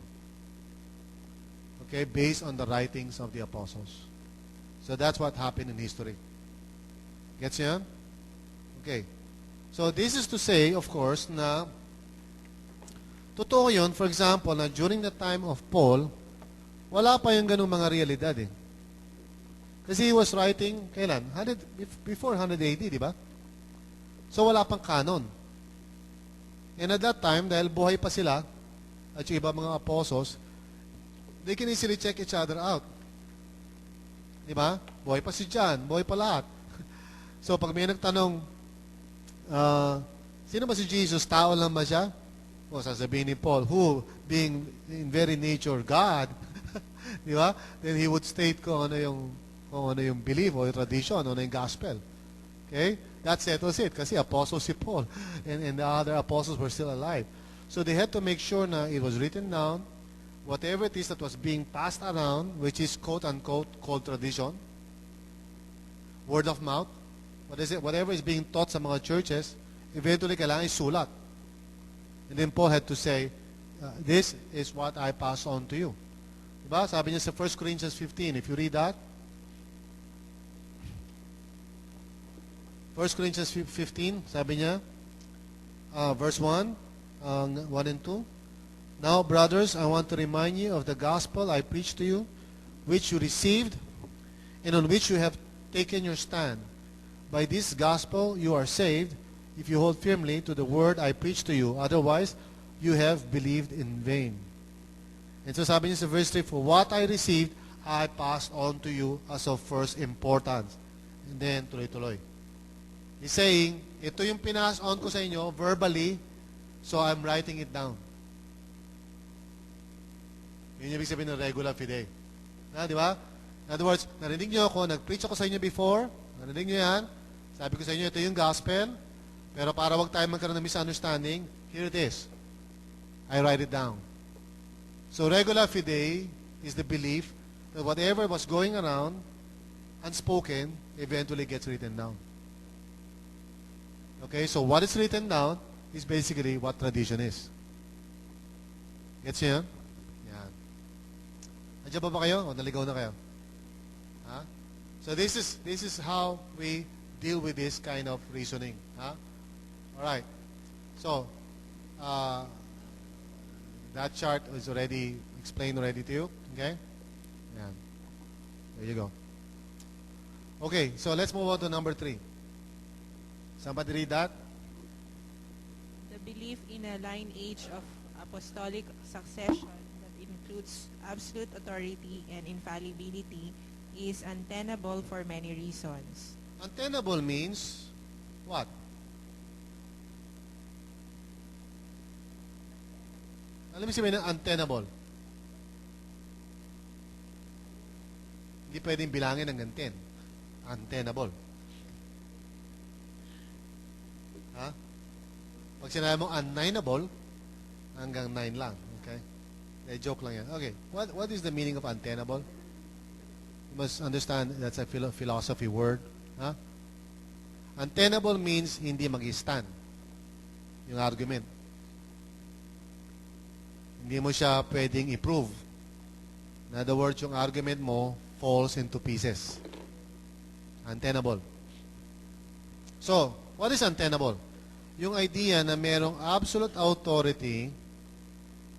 Okay, based on the writings of the apostles. So, that's what happened in history. Gets yan? Okay. So, this is to say, of course, na totoo yun, for example, na during the time of Paul, wala pa yung ganung mga realidad eh. Kasi he was writing, kailan? Before 100 AD, di ba? So, wala pang canon. And at that time, dahil buhay pa sila, at yung iba mga apostles, they can easily check each other out. Di ba? Buhay pa si John, buhay pa lahat. So, pag may nagtanong, sino ba si Jesus? Tao lang ba siya? O, sasabihin ni Paul, who, being in very nature God, di ba? Then he would state kung ano yung belief o yung tradition, ano yung gospel. Okay? That settles it. Kasi apostle si Paul. And the other apostles were still alive. So they had to make sure na it was written down, whatever it is that was being passed around, which is quote-unquote called tradition, word of mouth, whatever is being taught sa mga churches, eventually kailangan isulat. And then Paul had to say, this is what I pass on to you. Diba? Sabi niya sa 1 Corinthians 15, if you read that, 1 Corinthians 15, sabi niya, verse 1, 1 and 2, now, brothers, I want to remind you of the gospel I preached to you, which you received, and on which you have taken your stand. By this gospel you are saved, if you hold firmly to the word I preached to you. Otherwise, you have believed in vain. And so sabi niya sa verse 3, for what I received, I passed on to you as of first importance. And then, tuloy-tuloy. He's saying, ito yung pinas on ko sa inyo, verbally, so I'm writing it down. Yun yung ibig sabihin ng regular fide. Di ba? In other words, narinig nyo ako, nag-preach ako sa inyo before, narinig nyo yan, sabi ko sa inyo, ito yung gospel, pero para wag tayo magkaroon ng misunderstanding, here it is. I write it down. So regular fide is the belief that whatever was going around, unspoken, eventually gets written down. Okay, so what is written down is basically what tradition is. Gets yun? Yan. Nandiyan ba kayo? O naligaw na kayo? Ha? So this is how we deal with this kind of reasoning. Ha? Alright. So, that chart is already explained already to you. Okay? Yan. There you go. Okay, so let's move on to number 3. Somebody read that? The belief in a lineage of apostolic succession that includes absolute authority and infallibility is untenable for many reasons. Untenable means what? Alam mo sabihin ng untenable? Hindi pwedeng bilangin ng ganten. Untenable. Ha? Pag sinabi mong unnineable, hanggang 9 lang. Okay? Joke lang yan. Okay. What is the meaning of untenable? You must understand that's a philosophy word. Ha? Untenable means hindi mag-stand. Yung argument. Hindi mo siya pwedeng i-prove. In other words, yung argument mo falls into pieces. Untenable. So, what is untenable? Yung idea na merong absolute authority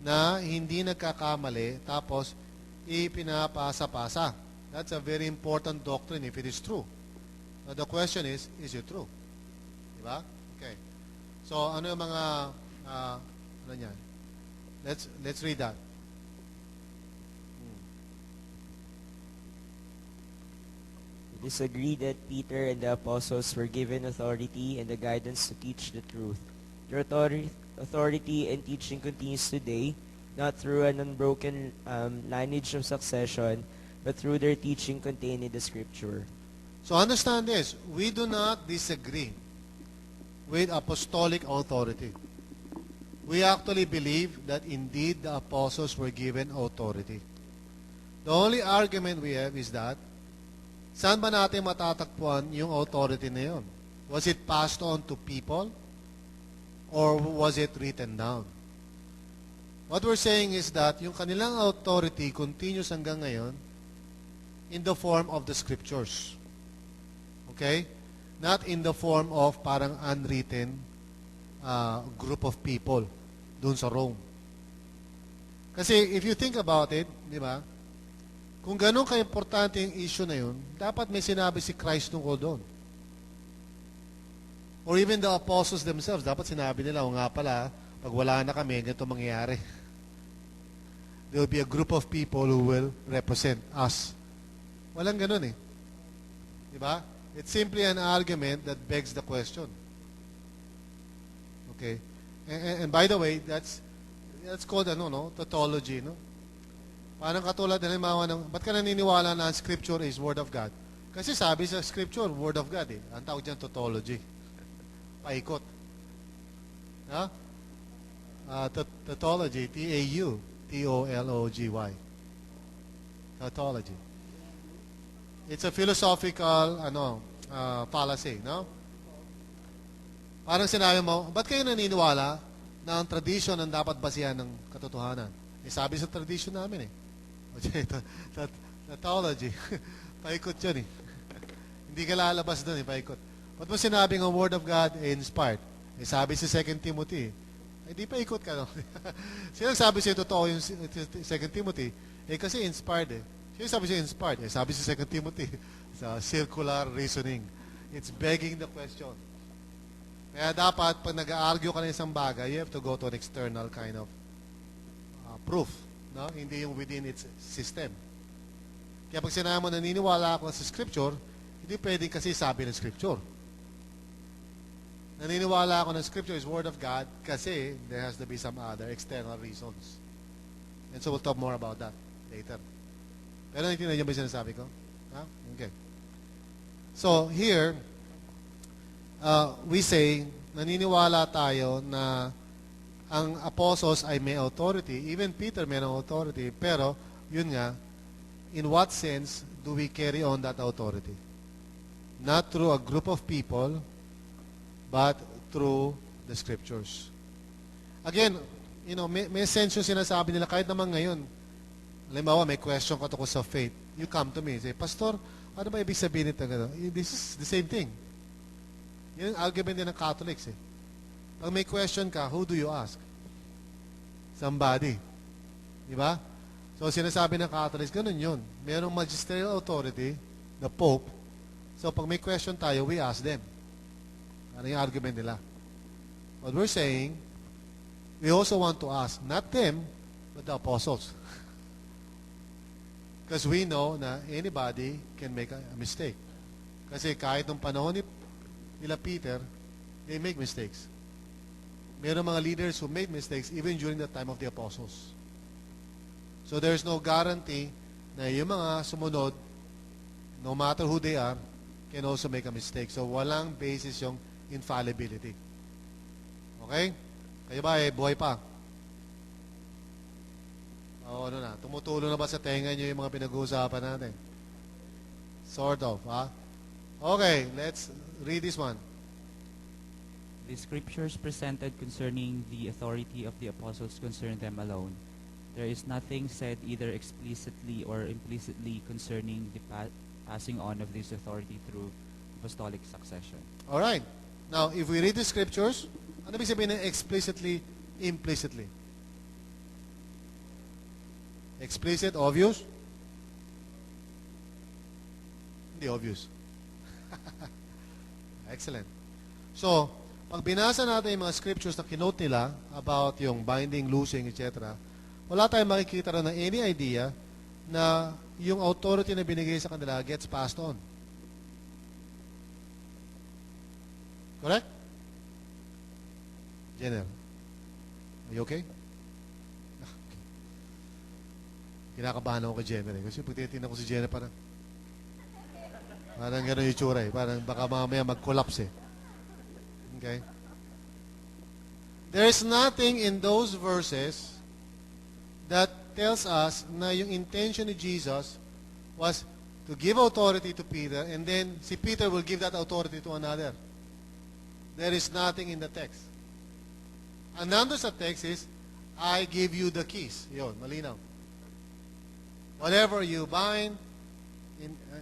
na hindi nagkakamali tapos ipinapasa-pasa. That's a very important doctrine if it is true. Now, the question is it true? Diba? Okay. So, ano yung mga, ano yan? Let's read that. disagree that Peter and the apostles were given authority and the guidance to teach the truth. Their authority and teaching continues today, not through an unbroken lineage of succession, but through their teaching contained in the Scripture. So understand this, we do not disagree with apostolic authority. We actually believe that indeed the apostles were given authority. The only argument we have is that, saan ba natin matatagpuan yung authority na yun? Was it passed on to people? Or was it written down? What we're saying is that yung kanilang authority continues hanggang ngayon in the form of the Scriptures. Okay? Not in the form of parang unwritten group of people doon sa Rome. Kasi if you think about it, di ba? Kung ganun ka-importante yung issue na yun, dapat may sinabi si Christ tungkol doon. Or even the apostles themselves, dapat sinabi nila, o nga pala, pag wala na kami, ganito mangyayari. There will be a group of people who will represent us. Walang ganun eh. Di ba? It's simply an argument that begs the question. Okay? And by the way, that's called tautology, no? Parang katulad na halimbawa ng, ba't ka naniniwala na ang Scripture is Word of God? Kasi sabi sa Scripture, Word of God eh. Ang tawag dyan, tautology. Paikot. Ha? Tautology, T-A-U-T-O-L-O-G-Y. Tautology. It's a philosophical fallacy, no? Parang sinabi mo, ba't kayo naniniwala na ang tradition ang dapat basihan ng katotohanan? Eh, sabi sa tradition namin eh. Tautology. Paikot yun eh. Hindi ka lalabas doon eh, paikot. Ba't mo sinabing ang Word of God inspired? Eh, sabi sa 2 Timothy, eh, di paikot ka no? Sino sabi siya totoo yung 2 Timothy? Eh, kasi inspired eh. Sino sabi siya inspired? Eh, sabi sa 2 Timothy, sa circular reasoning. It's begging the question. Kaya dapat, pag nag-argue ka ng isang bagay, you have to go to an external kind of proof. No? Hindi yung within its system. Kaya pag sinabi mo, naniniwala ako sa Scripture, hindi pwedeng kasi sabi ng Scripture. Naniniwala ako ng Scripture is Word of God kasi there has to be some other external reasons. And so we'll talk more about that later. Pero naintindihan niyo ba yung sinasabi ko? Ha? Okay. So, here, we say, naniniwala tayo na ang apostles ay may authority. Even Peter may authority. Pero, yun nga, in what sense do we carry on that authority? Not through a group of people, but through the Scriptures. Again, may sense yung sinasabi nila kahit naman ngayon. Halimbawa, may question ka tungkol sa faith. You come to me and say, Pastor, ano ba ibig sabihin nito? This is the same thing. Yan ang argument din ng Catholics eh. Pag may question ka, who do you ask? Somebody. Di ba? So, sinasabi ng Catholics, ganun yun. Mayroong magisterial authority, the Pope. So, pag may question tayo, we ask them. Ano yung argument nila? What we're saying, we also want to ask, not them, but the apostles. Because we know na anybody can make a mistake. Kasi kahit nung panahon nila Peter, they make mistakes. Mayroong mga leaders who made mistakes even during the time of the apostles. So there's no guarantee na yung mga sumunod, no matter who they are, can also make a mistake. So walang basis yung infallibility. Okay? Kayo ba buhay pa? O ano na, tumutulo na ba sa tenga nyo yung mga pinag-uusapan natin? Sort of, ha? Okay, let's read this one. The scriptures presented concerning the authority of the apostles concern them alone. There is nothing said either explicitly or implicitly concerning the passing on of this authority through apostolic succession. All right. Now, if we read the scriptures, ano ibig sabihin ng explicitly, implicitly? Explicit, obvious? Hindi obvious. Excellent. So, pag binasa natin yung mga scriptures na kinote nila about yung binding, loosing, etc., wala tayong makikita rin na any idea na yung authority na binigay sa kanila gets passed on. Correct? Jenner, are you okay? Kinakabahan ako kay Jenner eh. Kasi pag tinitingnan ko si Jenner, parang gano'n yung tsura eh. Parang baka mamaya mag-collapse eh. Okay? There is nothing in those verses that tells us na yung intention ni Jesus was to give authority to Peter and then si Peter will give that authority to another. There is nothing in the text. Ang nandun sa text is, I give you the keys. Yun, malinaw. Whatever you bind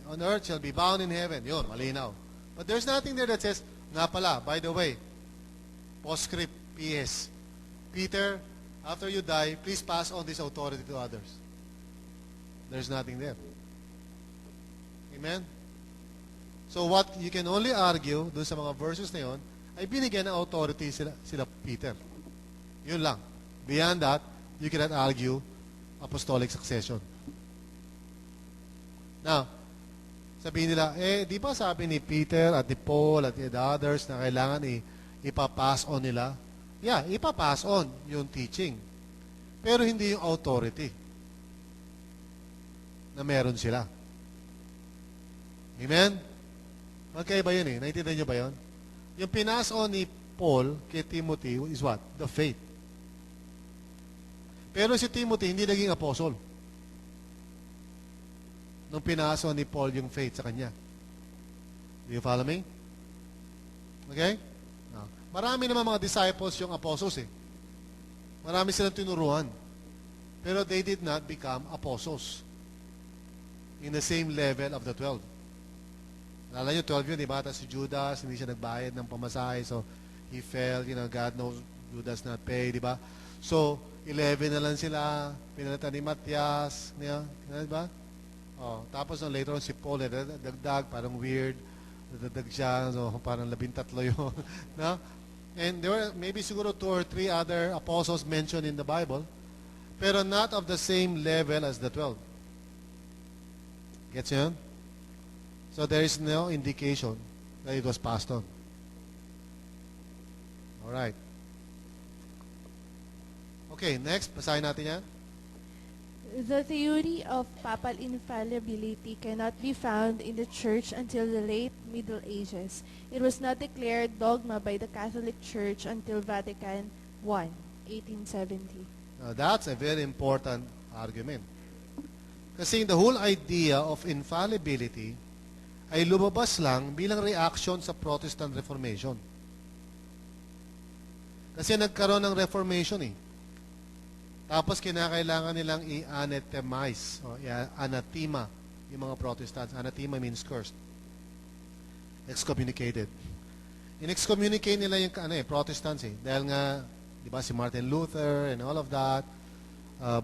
on earth shall be bound in heaven. Yun, malinaw. But there's nothing there that says, nga pala, by the way, postscript, P.S. Peter, after you die, please pass on this authority to others. There's nothing there. Amen? So what you can only argue dun sa mga verses na yun, ay binigyan ng authority sila Peter. Yun lang. Beyond that, you cannot argue apostolic succession. Now, sabihin nila, di ba sabi ni Peter at ni Paul at the others na kailangan ipapass on nila? Yeah, ipapass on yung teaching. Pero hindi yung authority na meron sila. Amen? Magkaiba yun eh. Naintindihan nyo ba yun? Yung pinas on ni Paul kay Timothy is what? The faith. Pero si Timothy hindi naging apostle. Nung pinaso ni Paul yung faith sa kanya. Do you follow me? Okay? No. Marami naman mga disciples yung apostles eh. Marami silang tinuruan. Pero they did not become apostles in the same level of the 12. Alala nyo, 12 yun, di ba? Tapos si Judas, hindi siya nagbayad ng pamasahe. So, he fell. God knows Judas not pay, di ba? So, 11 na lang sila. Pinalitan ni Matias. Di ba? Oh, tapos later on si Paul, dagdag, parang weird. Dagdag siya, so parang 13 yun. No? And there were maybe siguro 2 or 3 other apostles mentioned in the Bible, pero not of the same level as the 12. Gets yun? So there is no indication that it was passed on. Alright. Okay, next, basahin natin yan. The theory of papal infallibility cannot be found in the Church until the late Middle Ages. It was not declared dogma by the Catholic Church until Vatican I, 1870. Now, that's a very important argument. Kasi the whole idea of infallibility ay lumabas lang bilang reaction sa Protestant Reformation. Kasi nagkaroon ng Reformation eh. Tapos kinakailangan nilang i-anathemize o anathema yung mga Protestants. Anathema means cursed. Excommunicated. In-excommunicate nila yung Protestants eh. Dahil nga, di ba, si Martin Luther and all of that.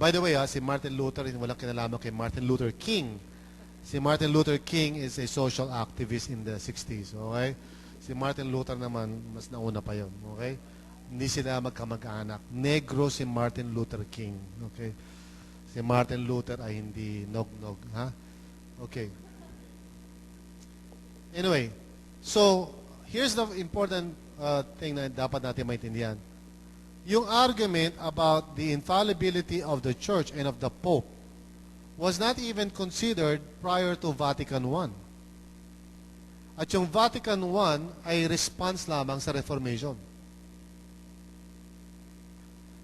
By the way, si Martin Luther, walang kinalaman kay Martin Luther King. Si Martin Luther King is a social activist in the 60s. Okay? Si Martin Luther naman, mas nauna pa yun. Okay? Hindi sila magkamag-anak. Negro si Martin Luther King. Okay? Si Martin Luther ay hindi nog-nog. Ha? Okay. Anyway, so, here's the important thing na dapat natin maintindihan. Yung argument about the infallibility of the Church and of the Pope was not even considered prior to Vatican I. At yung Vatican I ay response lamang sa Reformation.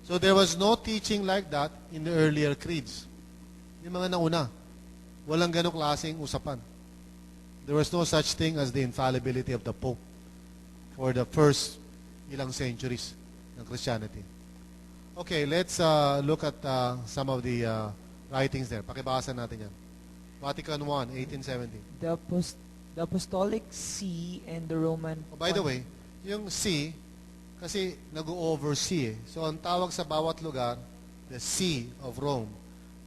So there was no teaching like that in the earlier creeds. Yung mga nauna, walang ganong klaseng usapan. There was no such thing as the infallibility of the Pope for the first ilang centuries ng Christianity. Okay, let's look at some of the writings there. Pakibasa natin yan. Vatican I, 1870. The Apostolic See and the Roman... Oh, by the way, yung See, kasi nag-oversee eh. So, ang tawag sa bawat lugar, the See of Rome,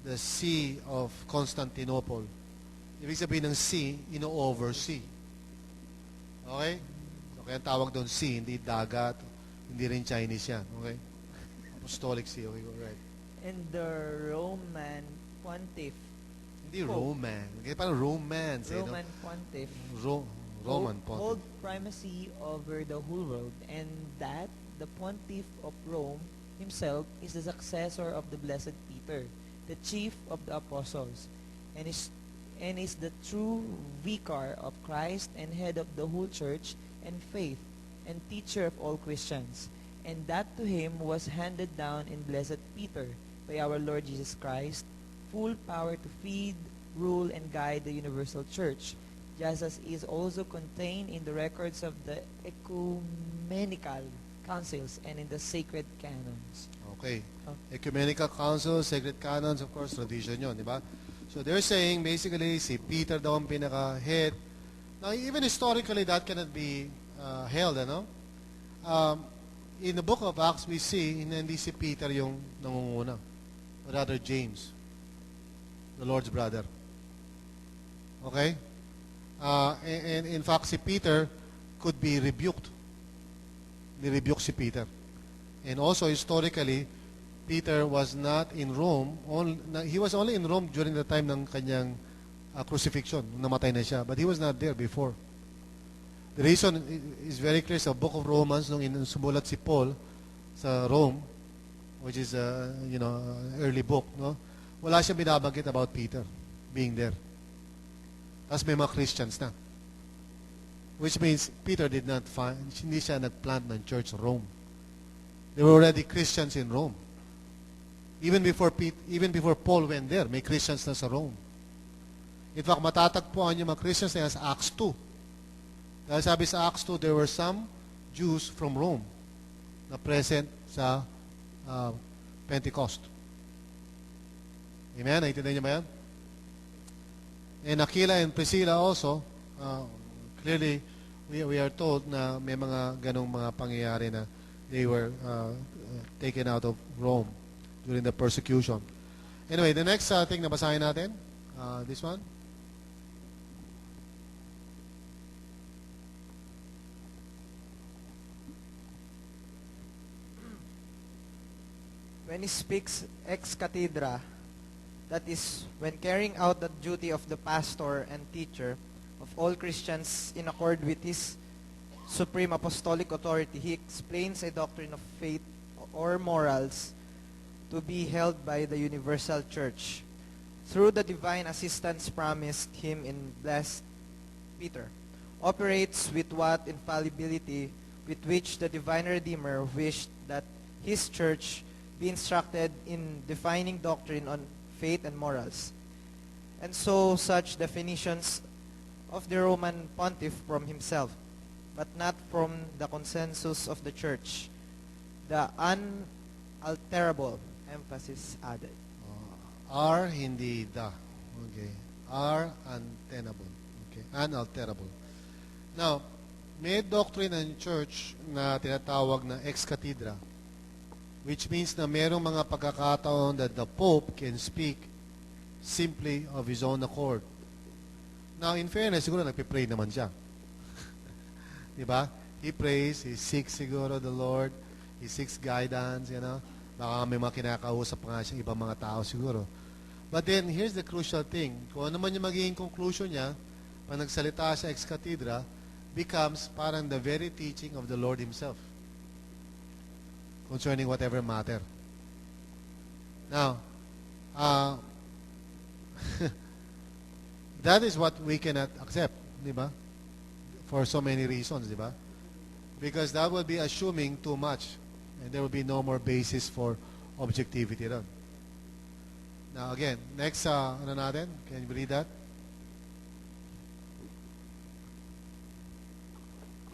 the See of Constantinople. Ibig sabihin ng See, ino-oversee. Okay? So, kaya ang tawag doon See, hindi dagat, hindi rin Chinese yan. Okay? Apostolic See. Okay, right. And the Roman Pontiff. Hindi Roman. Kaya parang romance. Roman Pontiff. Roman hold pontiff. primacy over the whole world, and that the pontiff of Rome himself is the successor of the blessed Peter, the chief of the apostles, and is the true vicar of Christ and head of the whole church and faith and teacher of all Christians. And that to him was handed down in blessed Peter by our Lord Jesus Christ full power to feed, rule, and guide the universal church, just as is also contained in the records of the ecumenical councils and in the sacred canons. Okay. Oh. Ecumenical councils, sacred canons, of course, tradition yun, di ba? So they're saying, basically, si Peter daw ang pinaka-head. Now, even historically, that cannot be held, ano? In the book of Acts, we see, hindi si Peter yung nangunguna, but rather James, the Lord's brother. Okay? And in fact, si Peter could be rebuked. Ni-rebuke si Peter. And also, historically, Peter was not in Rome. He was only in Rome during the time ng kanyang crucifixion. Namatay na siya. But he was not there before. The reason is very clear sa Book of Romans nung sumulat si Paul sa Rome, which is early book, no? Wala siya binabanggit about Peter being there. Tapos may mga Christians na. Which means Peter hindi siya nagplant ng church sa Rome. There were already Christians in Rome. Even before Paul went there, may Christians na sa Rome. In fact, matatagpuan yung mga Christians na yan sa Acts 2. Dahil sabi sa Acts 2, there were some Jews from Rome na present sa Pentecost. Amen? Naintindihan niyo ba yan? And Aquila and Priscilla also, clearly, we are told na may mga ganong mga pangyayari na they were taken out of Rome during the persecution. Anyway, the next thing na basahin natin, this one. When he speaks ex cathedra, that is, when carrying out the duty of the pastor and teacher of all Christians in accord with his supreme apostolic authority, he explains a doctrine of faith or morals to be held by the universal church through the divine assistance promised him in blessed Peter, operates with what infallibility with which the divine Redeemer wished that his church be instructed in defining doctrine on faith and morals. And so such definitions of the Roman pontiff from himself, but not from the consensus of the church, the unalterable emphasis added. Are hindi da. Okay. Are untenable. Okay. Unalterable. Now, may doctrine ng church na tinatawag na ex cathedra, which means na merong mga pagkakataon that the Pope can speak simply of his own accord. Now, in fairness, siguro nagpipray naman siya. Diba? He prays, he seeks siguro the Lord, he seeks guidance, Baka may mga kinakausap nga siya ibang mga tao siguro. But then, here's the crucial thing. Kung ano man yung magiging conclusion niya, pag nagsalita siya ex cathedra, becomes parang the very teaching of the Lord Himself concerning whatever matter. Now, that is what we cannot accept, di ba? For so many reasons, di ba? Because that will be assuming too much, and there will be no more basis for objectivity ron. Now, again, next, ano natin? Can you read that?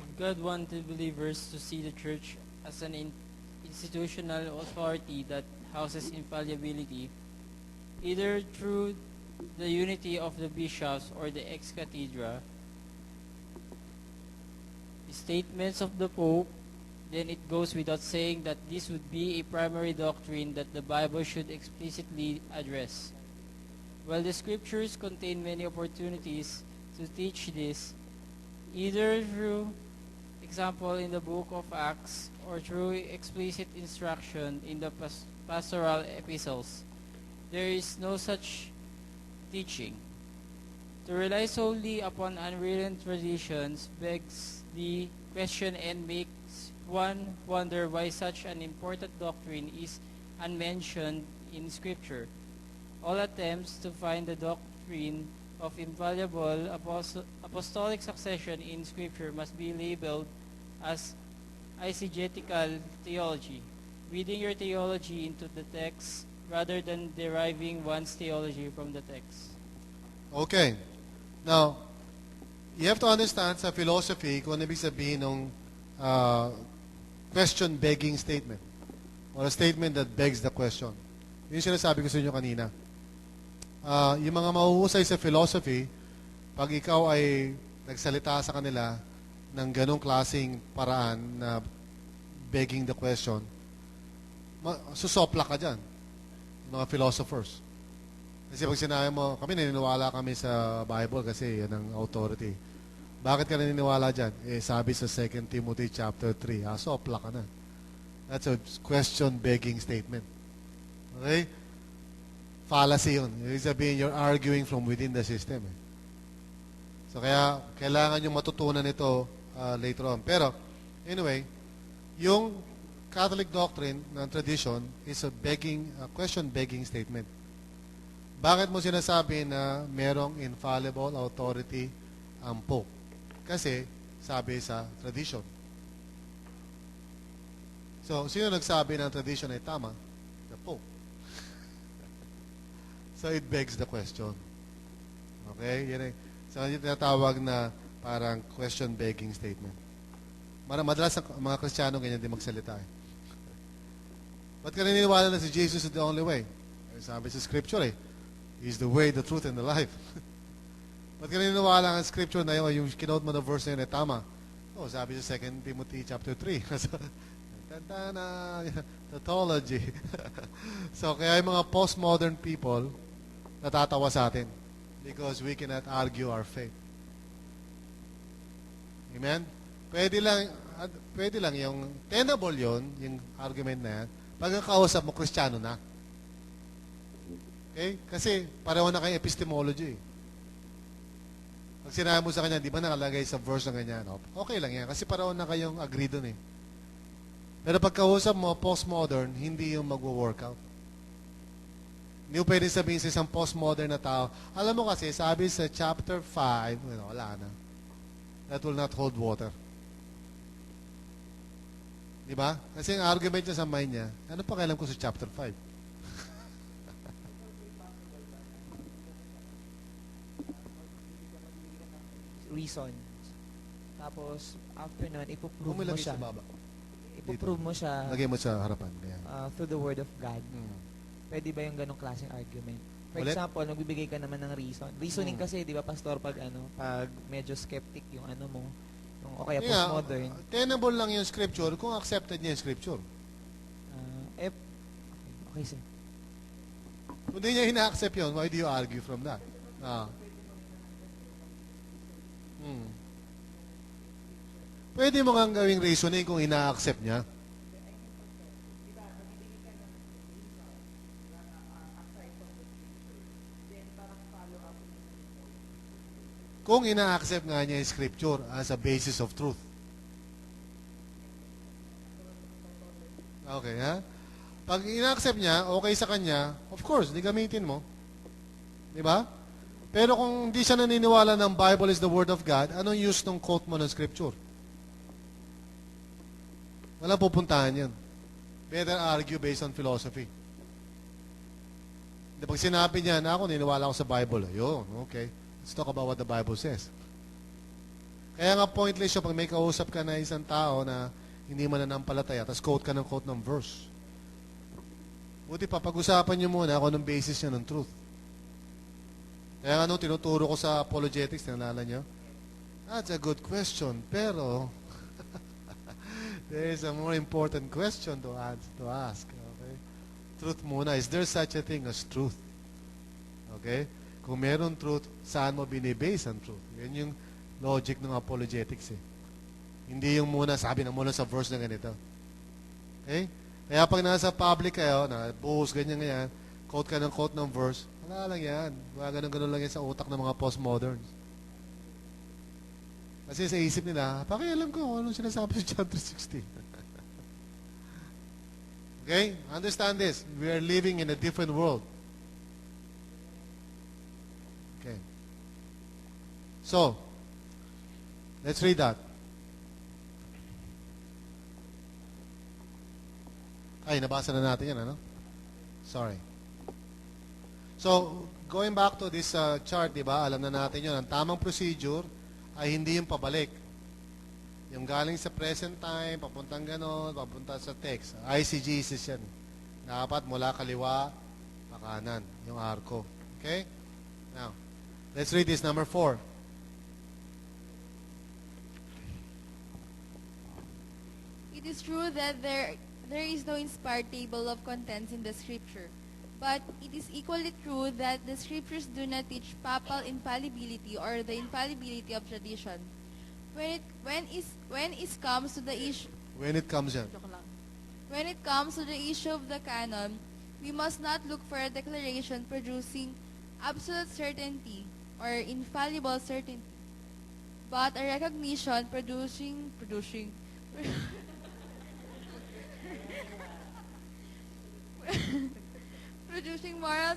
If God wanted believers to see the church as an institutional authority that houses infallibility, either through the unity of the bishops or the ex cathedra, the statements of the Pope, then it goes without saying that this would be a primary doctrine that the Bible should explicitly address. While the scriptures contain many opportunities to teach this, either through example in the book of Acts or through explicit instruction in the pastoral epistles, there is no such teaching. To rely solely upon unwritten traditions begs the question and makes one wonder why such an important doctrine is unmentioned in Scripture. All attempts to find the doctrine of infallible apostolic succession in Scripture must be labeled as eisegetical theology, reading your theology into the text rather than deriving one's theology from the text. Okay. Now, you have to understand sa philosophy kung ano ibig sabihin ng question-begging statement or a statement that begs the question. Yun yung sinasabi ko sa inyo kanina. Yung mga mahuhusay sa philosophy, pag ikaw ay nagsalita sa kanila ng ganong klaseng paraan na begging the question, susopla ka dyan, mga philosophers. Kasi pag sinabi mo, kami naniniwala kami sa Bible kasi yan ang authority. Bakit ka naniniwala dyan? Sabi sa 2 Timothy chapter 3, sopla ka na. That's a question-begging statement. Okay? Fallacy yun. Ibig sabihin, you're arguing from within the system. So kaya, kailangan yung matutunan ito later on. Pero, anyway, yung Catholic doctrine ng tradition is a question-begging statement. Bakit mo sinasabi na merong infallible authority ang Pope? Kasi, sabi sa tradition. So, sino nagsabi ng tradition ay tama? The Pope. So, it begs the question. Okay? Yan ay, so, yung tinatawag na parang question-begging statement. Madalas ang mga Kristiyano ganyan din magsalita eh. Ba't ka naniniwala na si Jesus is the only way? Sabi sa Scripture eh, He's the way, the truth, and the life. Ba't ka naniniwala ang Scripture na yun, yung kinote mo na verse na yun ay tama? Sabi sa 2 Timothy chapter 3. Tautology. So, kaya yung mga postmodern people, natatawa sa atin because we cannot argue our faith. Amen? Pwede lang yung tenable yun, yung argument na yan, pag ang kausap mo, Kristiyano na. Okay? Kasi pareho na kayo epistemology. Pag sinabi mo sa kanya, di ba nakalagay sa verse na ganyan? Okay lang yan, kasi pareho na kayong agree dun eh. Pero pag kausap mo, postmodern, hindi yung mag-workout. Hindi mo pwede sabihin sa isang postmodern na tao, alam mo kasi, sabi sa chapter 5, wala na. That will not hold water. Di ba? Kasi ang argument niya sa mind niya, ano pa kailan ko sa chapter 5? Reason. Tapos, after nun, ipoprove mo Umilagay siya. sa baba. Ipoprove mo siya Lagay mo sa harapan. through the Word of God. Pwede ba yung ganong klaseng argument? For Ulit? example, nagbibigay ka naman ng reason. Reasoning kasi, di ba, Pastor, pag medyo skeptic yung mo, yung okay, postmodern. Tenable lang yung scripture kung accepted niya yung scripture. Okay, sir. Kung di niya ina-accept yun, why do you argue from that? Pwede mo kang gawing reasoning kung ina-accept niya. Kung ina-accept nga niya yung scripture as a basis of truth. Okay, ha? Pag ina-accept niya, okay sa kanya, of course, di gamitin mo. Di ba? Pero kung hindi siya naniniwala ng Bible is the Word of God, anong use ng quote mo ng scripture? Walang pupuntahan yan. Better argue based on philosophy. Pag sinabi niya na ako, niniwala ako sa Bible, ayun, okay. Let's talk about what the Bible says. Kaya nga pointless siya pag may kausap ka na isang tao na hindi mo nanampalataya, tapos quote ka ng verse. Buti pa, pag-usapan niyo muna kung anong basis niya ng truth. Kaya nga tinuturo ko sa apologetics, nalala niyo? That's a good question, pero there is a more important question to ask. Okay? Truth muna. Is there such a thing as truth? Okay? Kung meron truth, saan mo binibase ang truth? Yan yung logic ng apologetics eh. Hindi yung muna, sabi na muna sa verse na ganito. Okay? Kaya pag nasa public kayo, na buhos, ganyan, quote ka ng verse, wala lang yan. Wala ganun-ganun lang yan sa utak ng mga postmoderns. Kasi sa isip nila, pakialam ko anong sinasabi sa John 3:16. Okay? Understand this. We are living in a different world. Okay. So, let's read that. Ay, nabasa na natin yan, ano? Sorry. So, going back to this chart, di ba? Alam na natin yun. Ang tamang procedure ay hindi yung pabalik. Yung galing sa present time, papuntang ganon, papunta sa text. ICGS yan. Dapat mula kaliwa, pakanan, yung arko. Okay? Now, let's read this, number 4. It is true that there is no inspired table of contents in the scripture. But it is equally true that the scriptures do not teach papal infallibility or the infallibility of tradition. When it comes to the issue When it comes yan. When it comes to the issue of the canon, we must not look for a declaration producing absolute certainty or infallible certainty, but a recognition producing moral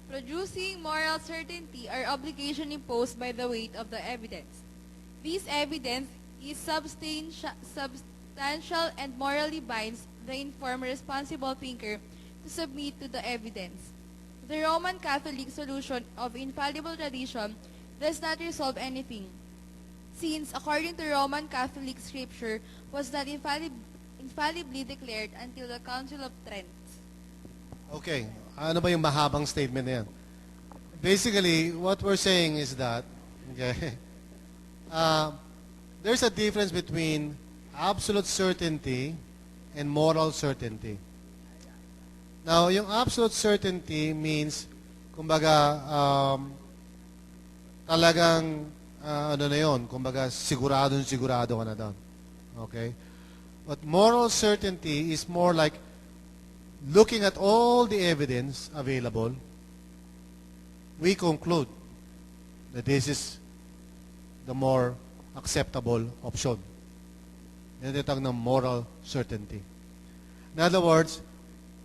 producing moral certainty or obligation imposed by the weight of the evidence. This evidence is substantial and morally binds the informed responsible thinker to submit to the evidence. The Roman Catholic solution of infallible tradition does not resolve anything, since according to Roman Catholic scripture was not infallibly declared until the Council of Trent. Okay. Ano ba yung mahabang statement na yan? Basically, what we're saying is that, okay, there's a difference between absolute certainty and moral certainty. Now, yung absolute certainty means, kumbaga, talagang, ano na yun, kumbaga, sigurado ka na doon. Okay? But moral certainty is more like, looking at all the evidence available, we conclude that this is the more acceptable option. Yan yung tinatawag ng moral certainty. In other words,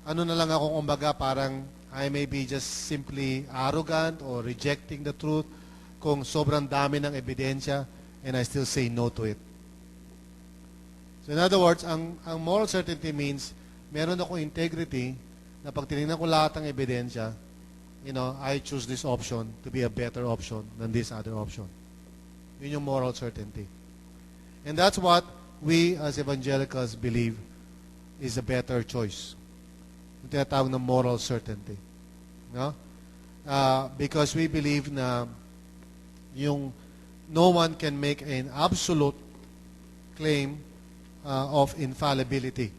ano na lang ako kumbaga parang I may be just simply arrogant or rejecting the truth kung sobrang dami ng ebidensya and I still say no to it. So in other words, ang moral certainty means meron akong integrity na pag tinignan ko lahat ng ebidensya, I choose this option to be a better option than this other option. Yun yung moral certainty. And that's what we as evangelicals believe is a better choice. Yung tinatawag na moral certainty. No? Because we believe na no one can make an absolute claim of infallibility.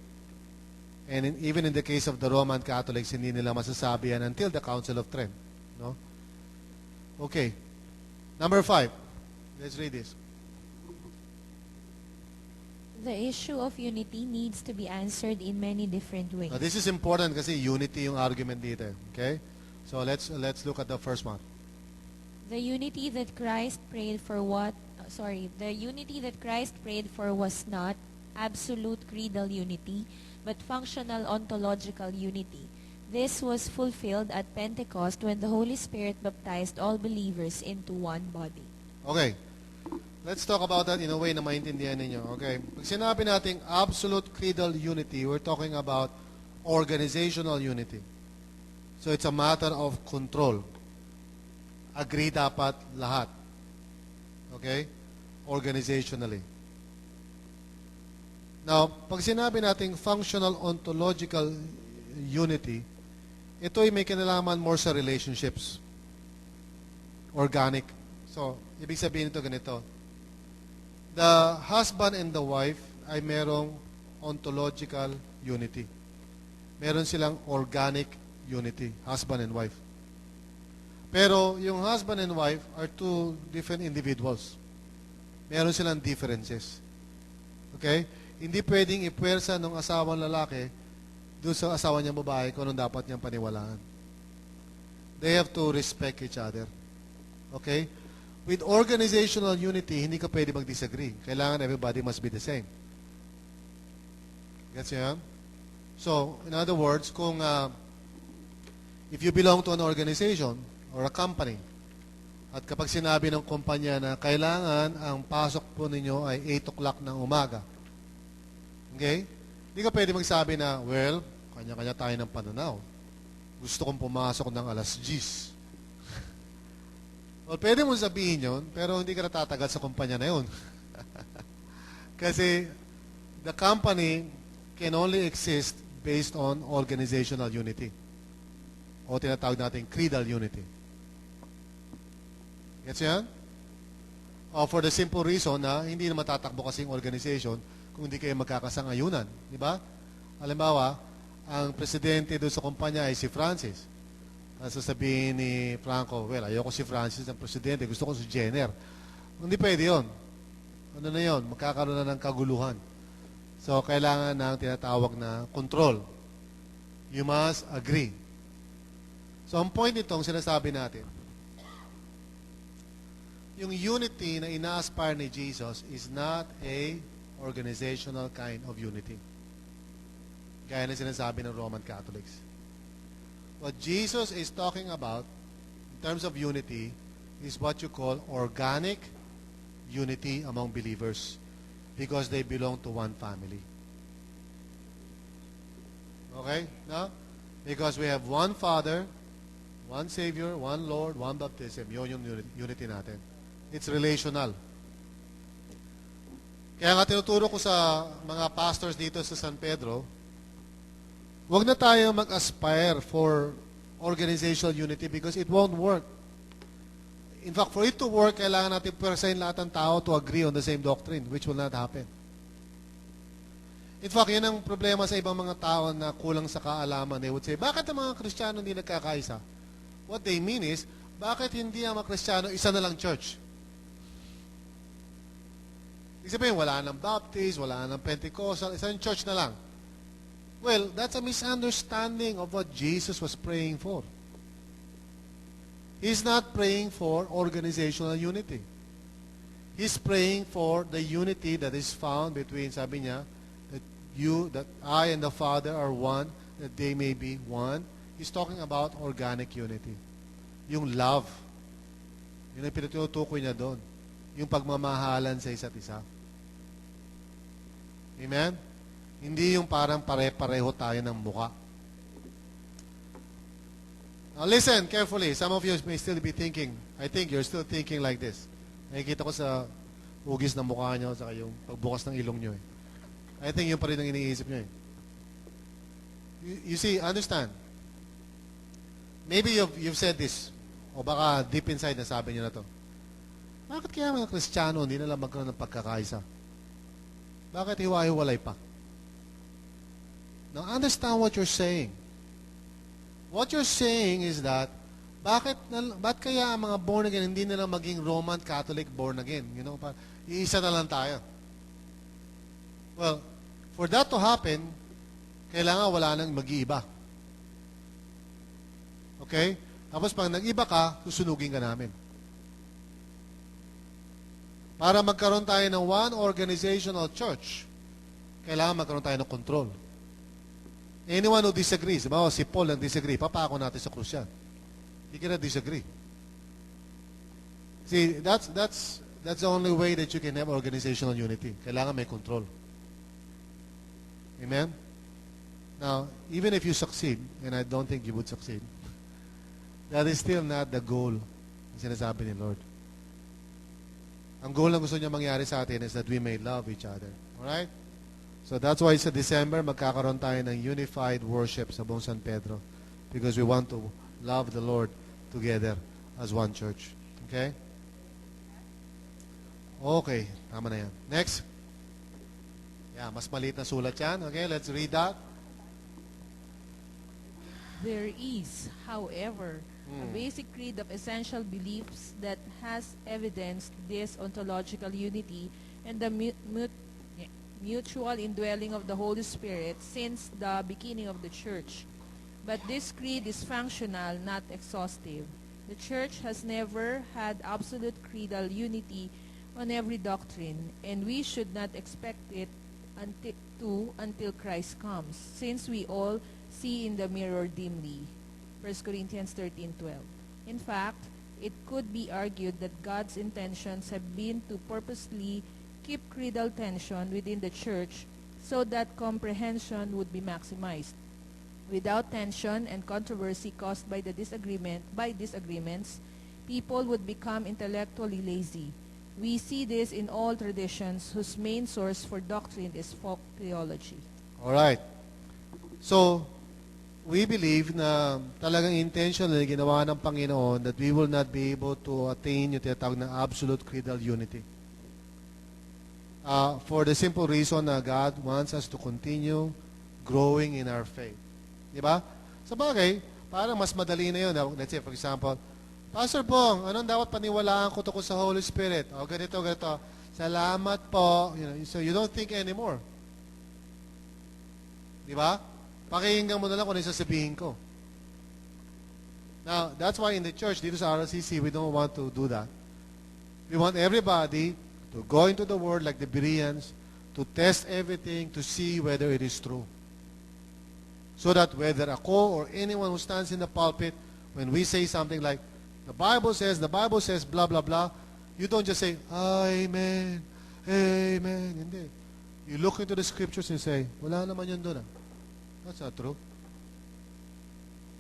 And even in the case of the Roman Catholics, hindi nila masasabi yan until the Council of Trent. No? Okay. Number 5. Let's read this. The issue of unity needs to be answered in many different ways. Now, this is important kasi unity yung argument dito. Okay? So let's look at the first one. The unity that Christ prayed for was not absolute creedal unity, but functional ontological unity. This was fulfilled at Pentecost when the Holy Spirit baptized all believers into one body. Okay. Let's talk about that in a way na maintindihan ninyo. Okay. Pag sinabi nating absolute creedal unity, we're talking about organizational unity. So it's a matter of control. Agree dapat lahat. Okay? Organizationally. Now, pag sinabi nating functional ontological unity, ito ay may kinalaman more sa relationships. Organic. So, ibig sabihin ito ganito. The husband and the wife ay merong ontological unity. Meron silang organic unity, husband and wife. Pero yung husband and wife are two different individuals. Meron silang differences. Okay? Hindi pwedeng ipwersa ng asawang lalaki doon sa asawa niyang babae kung anong dapat niyang paniwalaan. They have to respect each other. Okay? With organizational unity, hindi ka pwede mag-disagree. Kailangan everybody must be the same. Gets yan? So, in other words, kung if you belong to an organization or a company, at kapag sinabi ng kumpanya na kailangan ang pasok po ninyo ay 8 o'clock ng umaga, okay? Hindi ka pwede magsabi na, well, kanya-kanya tayo ng pananaw. Gusto kong pumasok ng alas 10. Well, pwede mo sabihin yun, pero hindi ka natatagal sa kumpanya na yun. Kasi the company can only exist based on organizational unity. O tinatawag natin creedal unity. Gets yan? For the simple reason na hindi na matatakbo kasing organization kung hindi kayo magkakasangayunan. Di ba? Halimbawa, ang presidente doon sa kumpanya ay si Francis. Sasabihin ni Franco, well, ayoko si Francis ang presidente, gusto ko si Jenner. Hindi pwede yun. Ano na yun? Magkakaroon na ng kaguluhan. So, kailangan ng tinatawag na control. You must agree. So, ang point nitong sinasabi natin, yung unity na ina-aspire ni Jesus is not a organizational kind of unity. Gaya na sinasabi ng Roman Catholics. What Jesus is talking about in terms of unity is what you call organic unity among believers because they belong to one family. Okay? No? Because we have one Father, one Savior, one Lord, one baptism. Yun yung unity natin. It's relational. Kaya nga tinuturo ko sa mga pastors dito sa San Pedro, huwag na tayo mag-aspire for organizational unity because it won't work. In fact, for it to work, kailangan natin persayin lahat ng tao to agree on the same doctrine, which will not happen. In fact, yun ang problema sa ibang mga tao na kulang sa kaalaman. They would say, bakit ang mga Kristiyano hindi nagkakaisa? What they mean is, bakit hindi ang mga Kristiyano isa na lang church? Ibig sabihin, wala nang Baptist, wala nang Pentecostal, isang church na lang. Well, that's a misunderstanding of what Jesus was praying for. He's not praying for organizational unity. He's praying for the unity that is found between, sabi niya, that I and the Father are one, that they may be one. He's talking about organic unity. Yung love. Yun ang pinatutukoy niya doon. Yung pagmamahalan sa isa't isa. Amen? Hindi yung parang pare-pareho tayo ng muka. Now listen carefully. Some of you may still be thinking, I think you're still thinking like this. Nakikita ko sa hugis ng mukha nyo sa yung pagbukas ng ilong nyo. I think yun pa rin ang iniisip nyo. You see, understand. Maybe you've said this, o baka deep inside nasabi nyo na to. Bakit kaya mga Kristiyano hindi nila magkaroon ng pagkakaisa? Bakit hiwa-hiwalay pa? Now, understand what you're saying. What you're saying is that, bakit kaya ang mga born again hindi nila maging Roman Catholic born again? You know, iisa na lang tayo. Well, for that to happen, kailangan wala nang mag-iiba. Okay? Tapos pag nag-iba ka, susunugin ka namin. Para magkaroon tayo ng one organizational church, kailangan magkaroon tayo ng control. Anyone who disagrees, si Paul ang disagree, papako natin sa krus yan. He cannot disagree. See, that's the only way that you can have organizational unity. Kailangan may control. Amen? Now, even if you succeed, and I don't think you would succeed, that is still not the goal na sinasabi ni Lord. Ang goal na gusto niya mangyari sa atin is that we may love each other. Alright? So that's why sa December, magkakaroon tayo ng unified worship sa buong San Pedro because we want to love the Lord together as one church. Okay? Okay. Tama na yan. Next. Yeah, mas maliit na sulat yan. Okay, let's read that. There is, however, a basic creed of essential beliefs that has evidenced this ontological unity and the mutual indwelling of the Holy Spirit since the beginning of the church. But this creed is functional, not exhaustive. The church has never had absolute creedal unity on every doctrine, and we should not expect it until Christ comes, since we all see in the mirror dimly. 1 Corinthians 13:12. In fact, it could be argued that God's intentions have been to purposely keep creedal tension within the church so that comprehension would be maximized. Without tension and controversy caused by disagreements, people would become intellectually lazy. We see this in all traditions whose main source for doctrine is folk theology. All right. So, we believe na talagang intentionally ginawa ng Panginoon that we will not be able to attain yung tinatawag na absolute creedal unity. For the simple reason na God wants us to continue growing in our faith. Diba? Sa bagay, parang mas madali na yun. Let's say, for example, Pastor Bong, anong dapat paniwalaan ko tungkol sa Holy Spirit? O, ganito. Salamat po. So you don't think anymore. Diba? Pakinggan mo na lang kung ano yung sasabihin ko. Now, that's why in the church, dito sa RCC, we don't want to do that. We want everybody to go into the Word like the Bereans, to test everything, to see whether it is true. So that whether ako or anyone who stands in the pulpit, when we say something like, the Bible says, blah, blah, blah, you don't just say, Amen, Amen. Hindi. You look into the scriptures and say, wala naman yun doon. That's not true.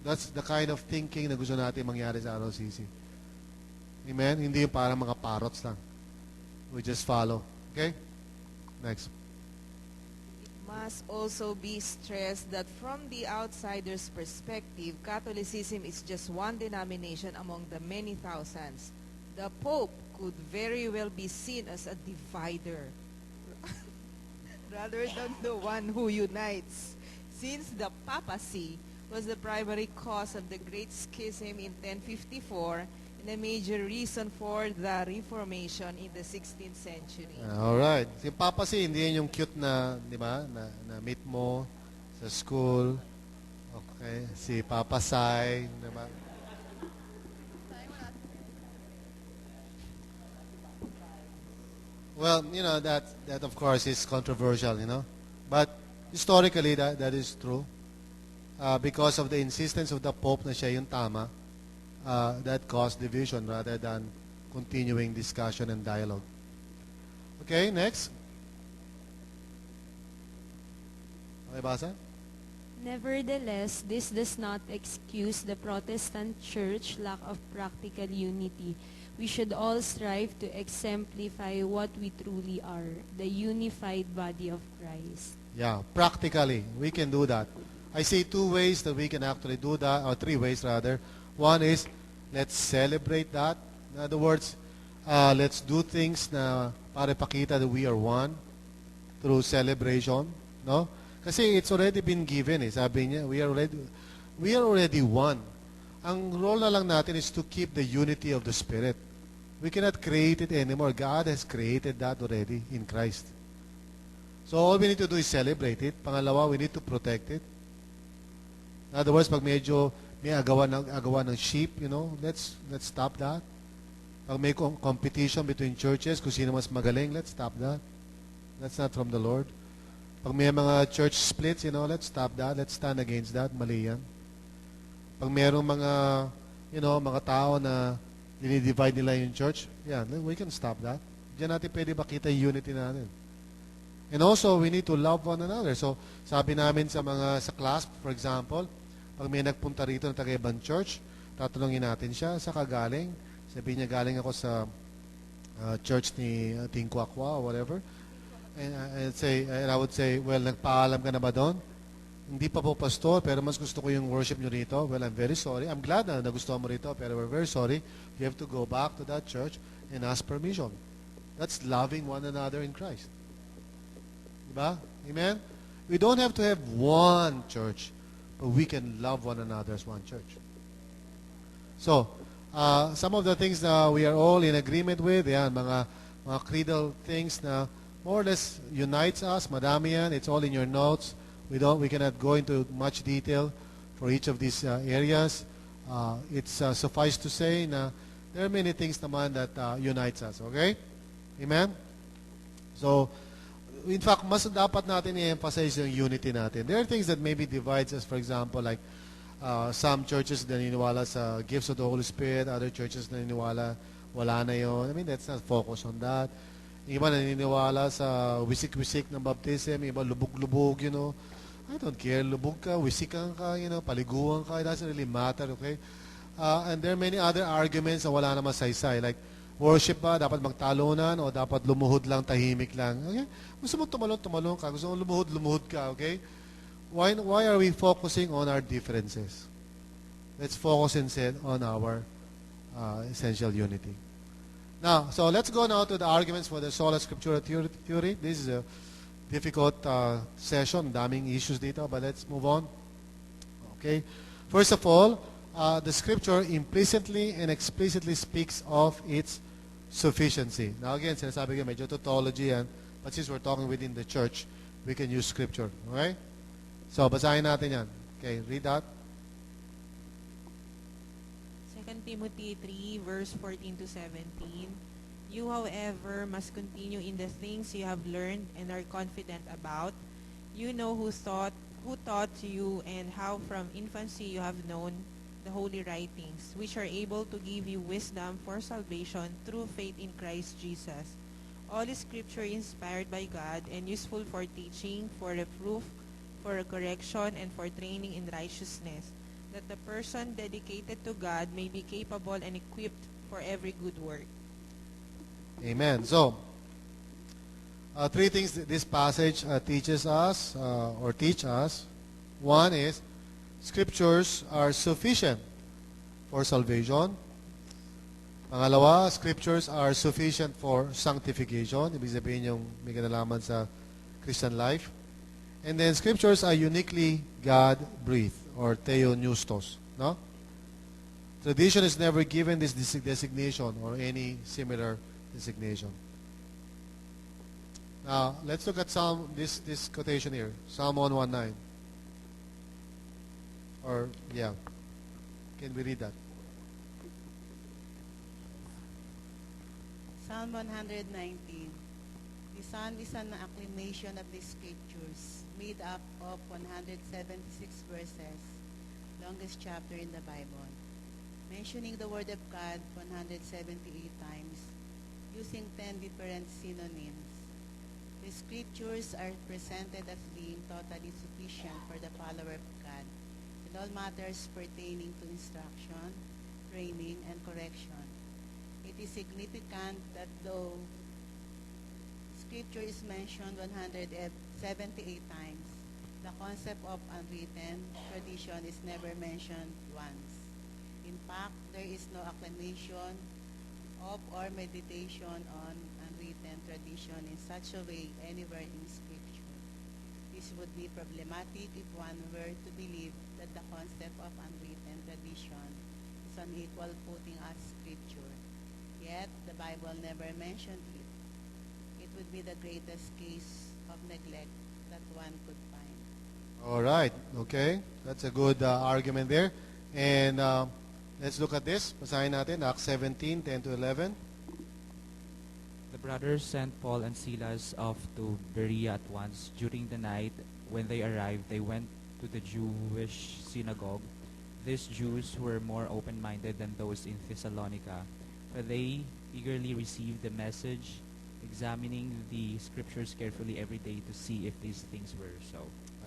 That's the kind of thinking na gusto natin mangyari sa ROCC. Amen? Hindi yung parang mga parots lang. We just follow. Okay? Next. Must also be stressed that from the outsider's perspective, Catholicism is just one denomination among the many thousands. The Pope could very well be seen as a divider rather than the one who unites, since the papacy was the primary cause of the Great Schism in 1054 and a major reason for the Reformation in the 16th century. Alright. Si papacy, hindi yan yung cute na, di ba, na meet mo sa school. Okay. Si Papa Sai, di ba? Well, that of course is controversial, But historically, that is true. Because of the insistence of the Pope na siya yung tama, that caused division rather than continuing discussion and dialogue. Okay, next. Okay, basa? Nevertheless, this does not excuse the Protestant Church lack of practical unity. We should all strive to exemplify what we truly are, the unified body of Christ. Yeah, practically, we can do that. I see two ways that we can actually do that, or three ways rather. One is, let's celebrate that. In other words, let's do things na para pakita that we are one through celebration, no? Kasi it's already been given, sabi niya, we are already one. Ang role na lang natin is to keep the unity of the Spirit. We cannot create it anymore. God has created that already in Christ. So all we need to do is celebrate it. Pangalawa, we need to protect it. In other words, pag medyo may agawan ng sheep, let's stop that. Pag may competition between churches, kung sino mas magaling, let's stop that. That's not from the Lord. Pag may mga church splits, let's stop that. Let's stand against that. Mali yan. Pag mayroong mga tao na dinidivide nila yung church, we can stop that. Diyan natin pwede makita yung unity natin. And also, we need to love one another. So, sabi namin sa class, for example, pag may nagpunta rito na taga-ibang church, tatanungin natin siya, sa kagaling. Sabi niya, galing ako sa church ni Tingkwakwa or whatever. And I would say, well, nagpaalam ka na ba doon? Hindi pa po, pastor, pero mas gusto ko yung worship nyo rito. Well, I'm very sorry. I'm glad na nagustuhan mo rito, pero we're very sorry. You have to go back to that church and ask permission. That's loving one another in Christ. Diba? Amen? We don't have to have one church, but we can love one another as one church. So, some of the things na we are all in agreement with, mga creedal things na more or less unites us. Madami yan. It's all in your notes. We cannot go into much detail for each of these areas. It's suffice to say na there are many things naman that unites us. Okay? Amen? So, in fact, mas dapat natin i-emphasize yung unity natin. There are things that maybe divides us. For example, like some churches naniniwala sa gifts of the Holy Spirit. Other churches naniniwala wala na yun. I mean, let's not focus on that. Iba naniniwala sa wisik-wisik ng baptism. Iba lubog-lubog, you know. I don't care. Lubog ka, wisikan ka, you know, paliguan ka. It doesn't really matter, okay? And there are many other arguments na wala naman saysay. Like, worship ba, dapat magtalunan o dapat lumuhod lang, tahimik lang? Okay? Gusto mo tumalon ka. Gusto mo lumuhod ka, okay? Why are we focusing on our differences? Let's focus instead on our essential unity. Now, so let's go now to the arguments for the sola scriptura theory. This is a difficult session. Daming issues dito, but let's move on. Okay. First of all, the scripture implicitly and explicitly speaks of its sufficiency. Now again, sinasabi ko medyo tautology yan, but since we're talking within the church, we can use scripture. Okay? So, basahin natin yan. Okay, read that. 2 Timothy 3, verse 14 to 17. You, however, must continue in the things you have learned and are confident about. You know who taught you and how from infancy you have known the holy writings, which are able to give you wisdom for salvation through faith in Christ Jesus. All Scripture inspired by God and useful for teaching, for reproof, for correction, and for training in righteousness, that the person dedicated to God may be capable and equipped for every good work. Amen. So, three things this passage teaches us or teach us. One is, Scriptures are sufficient for salvation. Pangalawa, Scriptures are sufficient for sanctification. Ibig sabihin yung may kinalaman sa Christian life. And then, Scriptures are uniquely God-breathed or theopneustos. No? Tradition is never given this designation or any similar designation. Now, let's look at this quotation here. Psalm 119. Or, yeah. Can we read that? Psalm 119. The psalm is an acclamation of the scriptures, made up of 176 verses, longest chapter in the Bible, mentioning the Word of God 178 times, using 10 different synonyms. The scriptures are presented as being totally sufficient for the follower of God in all matters pertaining to instruction, training, and correction. It is significant that though Scripture is mentioned 178 times, the concept of unwritten tradition is never mentioned once. In fact, there is no acclamation of or meditation on unwritten tradition in such a way anywhere in Scripture. This would be problematic if one were to believe that the concept of unwritten tradition is on equal footing as Scripture. Yet, the Bible never mentioned it. It would be the greatest case of neglect that one could find. All right. Okay. That's a good argument there. And let's look at this. Basahin natin, Acts 17, 10 to 11. The brothers sent Paul and Silas off to Berea at once. During the night, when they arrived, they went to the Jewish synagogue. These Jews were more open-minded than those in Thessalonica, for they eagerly received the message, examining the scriptures carefully every day to see if these things were so.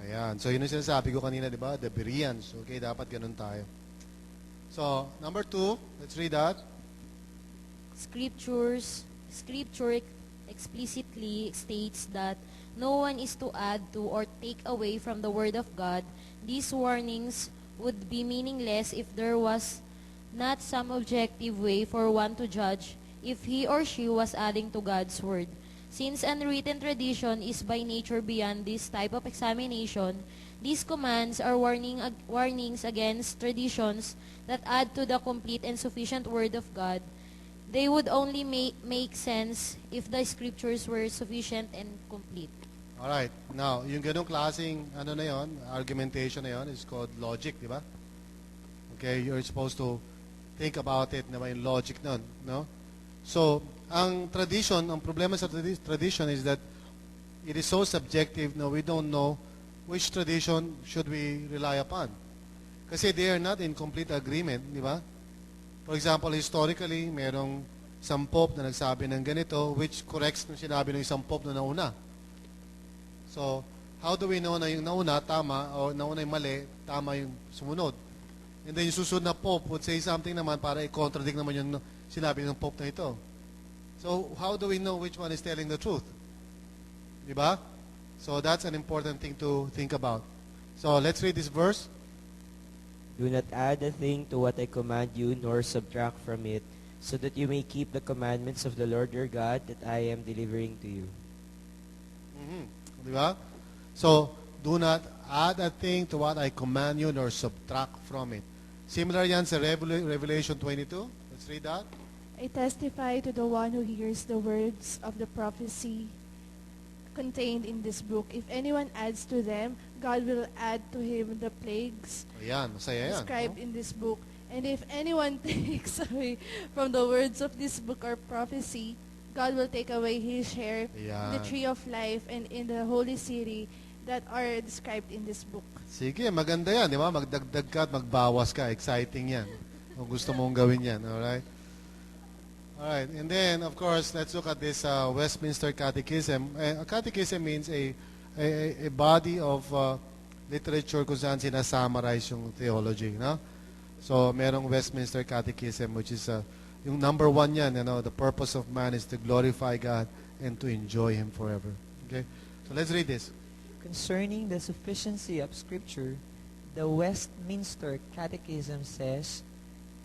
Ayan. So, yun yung sinasabi ko kanina, di ba? The Bereans. Okay, dapat ganun tayo. So, number 2, let's read that. Scripture explicitly states that no one is to add to or take away from the Word of God. These warnings would be meaningless if there was not some objective way for one to judge if he or she was adding to God's Word. Since unwritten tradition is by nature beyond this type of examination, these commands are warnings against traditions that add to the complete and sufficient Word of God They would only make sense if the scriptures were sufficient and complete. Alright. Now, yung ganong klaseng ano na yon, argumentation na yon is called logic, di ba? Okay, you're supposed to think about it na may logic nun, no? So, ang tradition, ang problema sa tradition is that it is so subjective na we don't know which tradition should we rely upon. Kasi they are not in complete agreement, di ba? For example, historically, merong isang pope na nagsabi ng ganito, which corrects nung sinabi ng isang pope na nauna. So, how do we know na yung nauna, tama, o nauna yung mali, tama yung sumunod? And then yung susunod na pope would say something naman para i-contradict naman yung sinabi ng pope na ito. So, how do we know which one is telling the truth? Diba? So, that's an important thing to think about. So, let's read this verse. Do not add a thing to what I command you, nor subtract from it, so that you may keep the commandments of the Lord your God that I am delivering to you. Diba? So, do not add a thing to what I command you, nor subtract from it. Similar yan sa Revelation 22. Let's read that. I testify to the one who hears the words of the prophecy contained in this book. If anyone adds to them, God will add to him the plagues Ayan, masaya yan. described in this book. And if anyone takes away from the words of this book or prophecy, God will take away his share in the Ayan. tree of life and in the holy city that are described in this book. Sige, maganda yan, di ba? Magdagdag ka at magbawas ka. Exciting yan. Kung gusto mong gawin yan, alright? Alright, and then, of course, let's look at this Westminster Catechism. A catechism means a body of literature kung saan sinasummarize yung theology, no? So, merong Westminster Catechism, which is yung number 1 yan, you know, the purpose of man is to glorify God and to enjoy Him forever. Okay? So, let's read this. Concerning the sufficiency of Scripture, the Westminster Catechism says,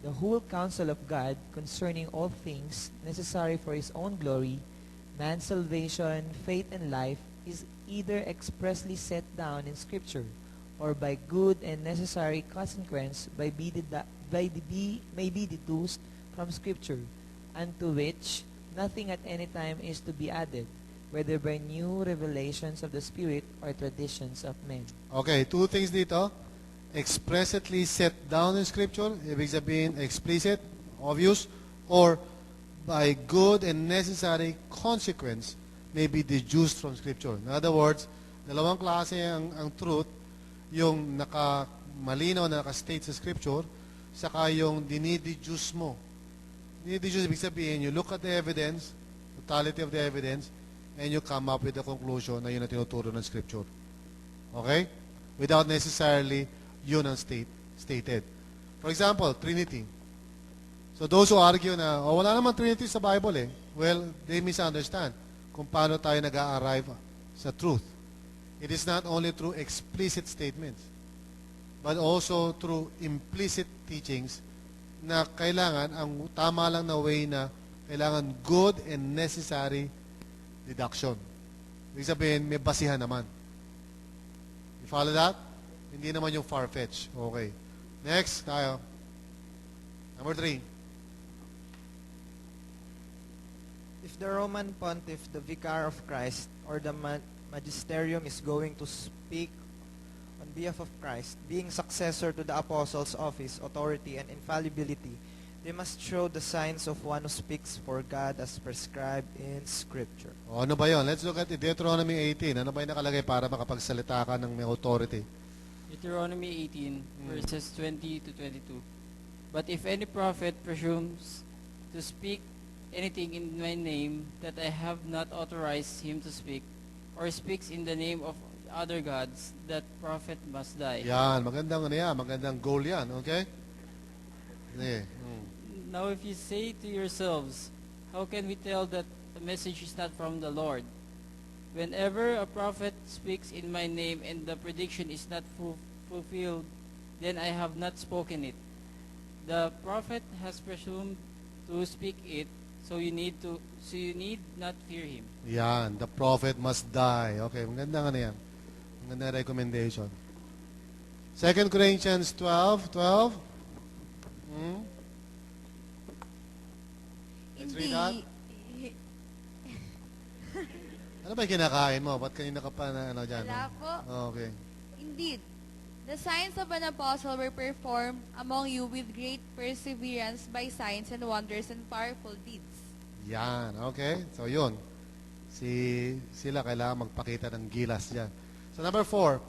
the whole counsel of God concerning all things necessary for His own glory, man's salvation, faith, and life is either expressly set down in Scripture, or by good and necessary consequence may be deduced from Scripture, unto which nothing at any time is to be added, whether by new revelations of the Spirit or traditions of men. Okay, 2 things dito. Explicitly set down in Scripture, ibig sabihin explicit, obvious, or by good and necessary consequence may be deduced from Scripture. In other words, dalawang klase ang truth, yung malinaw na naka-state sa Scripture, saka yung dinideduce mo. Dinideduce, ibig sabihin, you look at the evidence, totality of the evidence, and you come up with the conclusion na yun ang tinuturo ng Scripture. Okay? Without necessarily yun ang stated. For example, Trinity. So those who argue na, wala naman Trinity sa Bible well, they misunderstand kung paano tayo nag-arrive sa truth. It is not only through explicit statements, but also through implicit teachings na kailangan, ang tama lang na way na kailangan good and necessary deduction. Ibig sabihin, may basihan naman. You follow that? Hindi naman yung far-fetched. Okay. Next, tayo. Number 3. If the Roman Pontiff, the Vicar of Christ, or the Magisterium is going to speak on behalf of Christ, being successor to the Apostles' office, authority, and infallibility, they must show the signs of one who speaks for God as prescribed in Scripture. O, ano ba yun? Let's look at Deuteronomy 18. Ano ba yung nakalagay para makapagsalita ka ng may authority? Deuteronomy 18, verses 20 to 22. But if any prophet presumes to speak anything in my name that I have not authorized him to speak, or speaks in the name of other gods, that prophet must die. Yan, magandang goal yan, okay? Now if you say to yourselves, how can we tell that the message is not from the Lord? Whenever a prophet speaks in my name and the prediction is not fulfilled, then I have not spoken it. The prophet has presumed to speak it, so you need not fear him. Yan, the prophet must die. Okay, magandang yan. Magandang recommendation. 2 Corinthians 12. Let's read that. Ano ba yung kinakain mo? Ba't kanina ka pa na ano dyan? Wala po. Okay. Indeed, the signs of an apostle were performed among you with great perseverance by signs and wonders and powerful deeds. Yan. Okay. So, yun. Sila kailangan magpakita ng gilas dyan. So, number 4.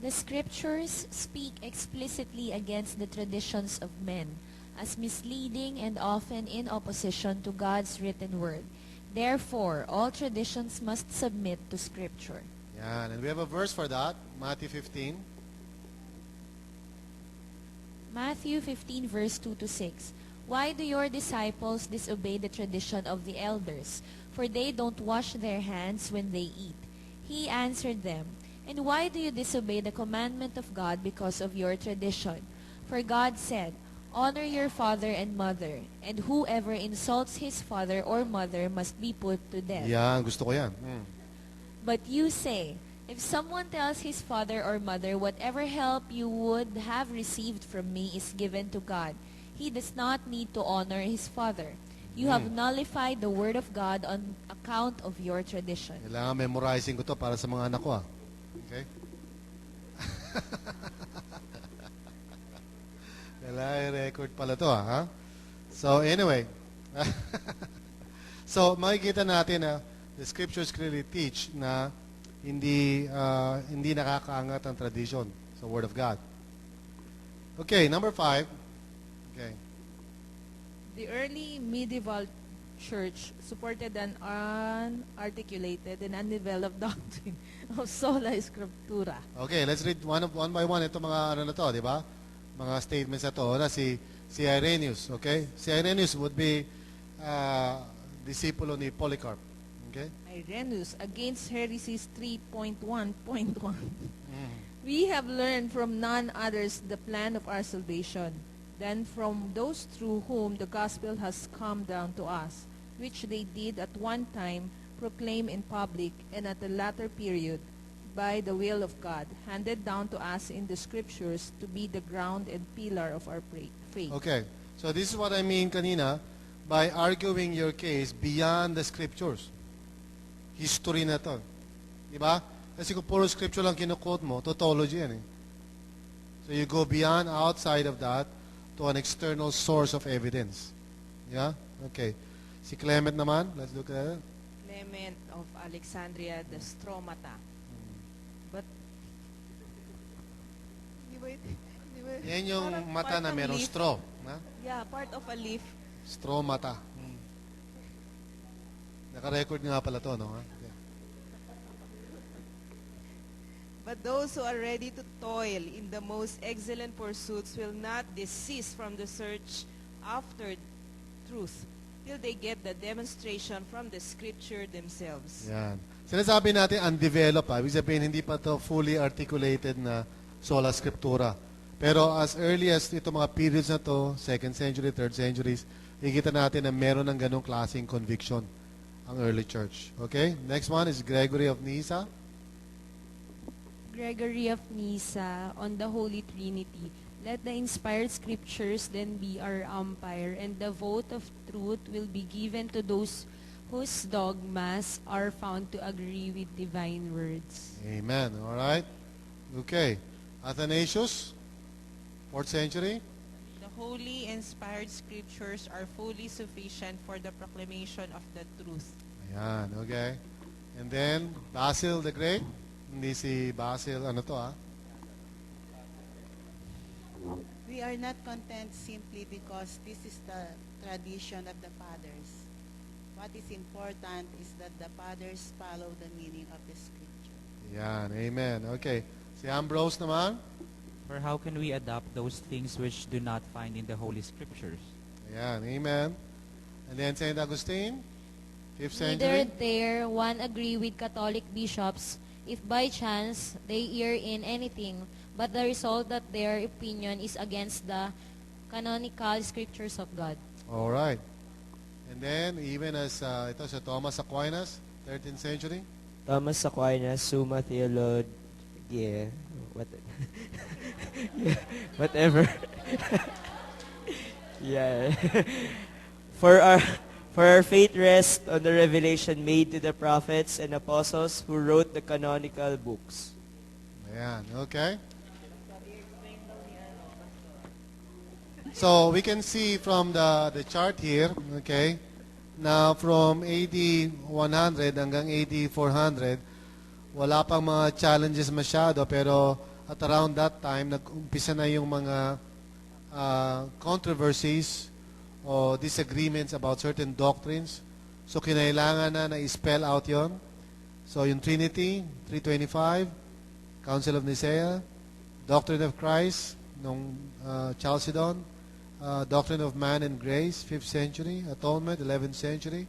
The scriptures speak explicitly against the traditions of men as misleading and often in opposition to God's written word. Therefore, all traditions must submit to scripture. Yan. And we have a verse for that. Matthew 15. Matthew 15 verse 2 to 6. Why do your disciples disobey the tradition of the elders? For they don't wash their hands when they eat. He answered them, and why do you disobey the commandment of God because of your tradition? For God said, honor your father and mother, and whoever insults his father or mother must be put to death. Yan. Gusto ko yan. But you say, if someone tells his father or mother, whatever help you would have received from me is given to God, he does not need to honor his father. You have nullified the word of God on account of your tradition. Kailangan memorizing ko to para sa mga anak ko. Okay? Kailangan record pala to, ha? So, anyway. So, makikita natin na the scriptures clearly teach na hindi nakakaangat ang tradition sa Word of God. Okay, number 5. Okay. The early medieval church supported an unarticulated and undeveloped doctrine of sola scriptura. Okay, let's read one by one ito mga ano na to, di ba? Mga statements na to na si Irenaeus, okay? Si Irenaeus would be disciple ni Polycarp. Okay? Irenaeus against heresies 3.1.1. We have learned from none others the plan of our salvation than from those through whom the gospel has come down to us, which they did at one time proclaim in public, and at a latter period by the will of God, handed down to us in the scriptures to be the ground and pillar of our faith. Okay. So this is what I mean kanina by arguing your case beyond the scriptures. History na to. Diba? Kasi kung puro scripture lang kinuquote mo, tautology yan eh. So you go beyond, outside of that, to an external source of evidence. Yeah? Okay. Si Clement naman, let's look at it. Clement of Alexandria, the stromata. But, Yan yung parang mata part na ng merong leaf. straw. Na? Yeah, part of a leaf. Straw mata. Naka-record nga pala to, no? Okay. But those who are ready to toil in the most excellent pursuits will not desist from the search after truth till they get the demonstration from the scripture themselves. Yan. Sinasabi natin undeveloped, ibig sabihin hindi pa to fully articulated na sola scriptura. Pero as early as ito mga periods na to, 2nd century, 3rd centuries, ikita natin na meron ng ganong klaseng conviction ang early church. Okay? Next one is Gregory of Nyssa. Gregory of Nyssa on the Holy Trinity. Let the inspired scriptures then be our umpire, and the vote of truth will be given to those whose dogmas are found to agree with divine words. Amen. All right? Okay. Athanasius, 4th century. The holy inspired scriptures are fully sufficient for the proclamation of the truth. Ayan, okay. And then, Basil the Great. Hindi si Basil, ano to We are not content simply because this is the tradition of the fathers. What is important is that the fathers follow the meaning of the scripture. Yan, amen. Okay. Si Ambrose naman. For how can we adopt those things which do not find in the Holy Scriptures? Yan, amen. And then St. Augustine, 5th Neither century. there one agree with Catholic bishops if by chance they err in anything, but the result that their opinion is against the canonical scriptures of God. All right. And then, even as ito si Thomas Aquinas, 13th century. Thomas Aquinas, Summa Theologiae, whatever. Yeah. For our for our faith rests on the revelation made to the prophets and apostles who wrote the canonical books. Ayan, okay? So we can see from the chart here, okay, na from AD 100 hanggang AD 400, wala pang mga challenges masyado, pero at around that time, nag-umpisa na yung mga controversies o disagreements about certain doctrines. So kinailangan na na-spell out yon. So yung Trinity, 325, Council of Nicaea, Doctrine of Christ, nung Chalcedon, Doctrine of Man and Grace, 5th century, Atonement, 11th century,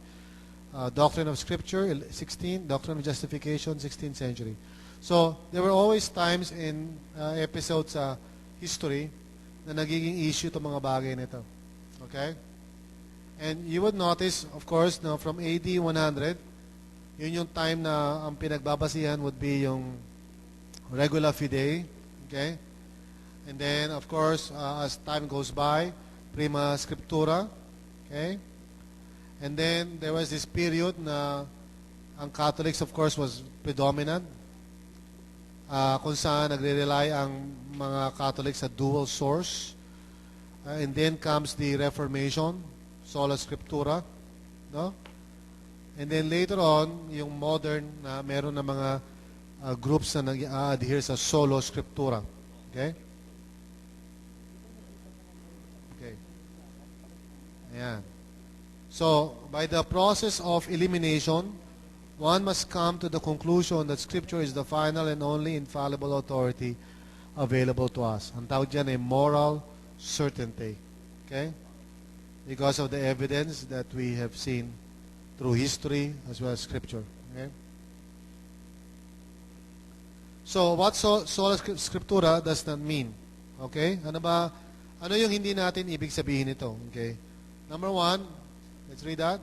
Doctrine of Scripture, 16th, Doctrine of Justification, 16th century. So, there were always times in episodes sa history na nagiging issue itong mga bagay nito. Okay? And you would notice, of course, na from AD 100, yun yung time na ang pinagbabasihan would be yung regula fidei. Okay? And then, of course, as time goes by, prima scriptura. Okay? And then, there was this period na ang Catholics, of course, was predominant. Kung saan nagre-rely ang mga Catholics sa dual source. And then comes the Reformation, sola scriptura. No? And then later on, yung modern na meron na mga groups na nag-adhere sa solo scriptura. Okay? Okay. Ayan. So, by the process of elimination, one must come to the conclusion that Scripture is the final and only infallible authority available to us. Ang tawag dyan ay moral certainty. Okay? Because of the evidence that we have seen through history as well as Scripture. Okay? So, what sola scriptura does that mean? Okay? Ano yung hindi natin ibig sabihin ito? Okay? Number one, let's read that.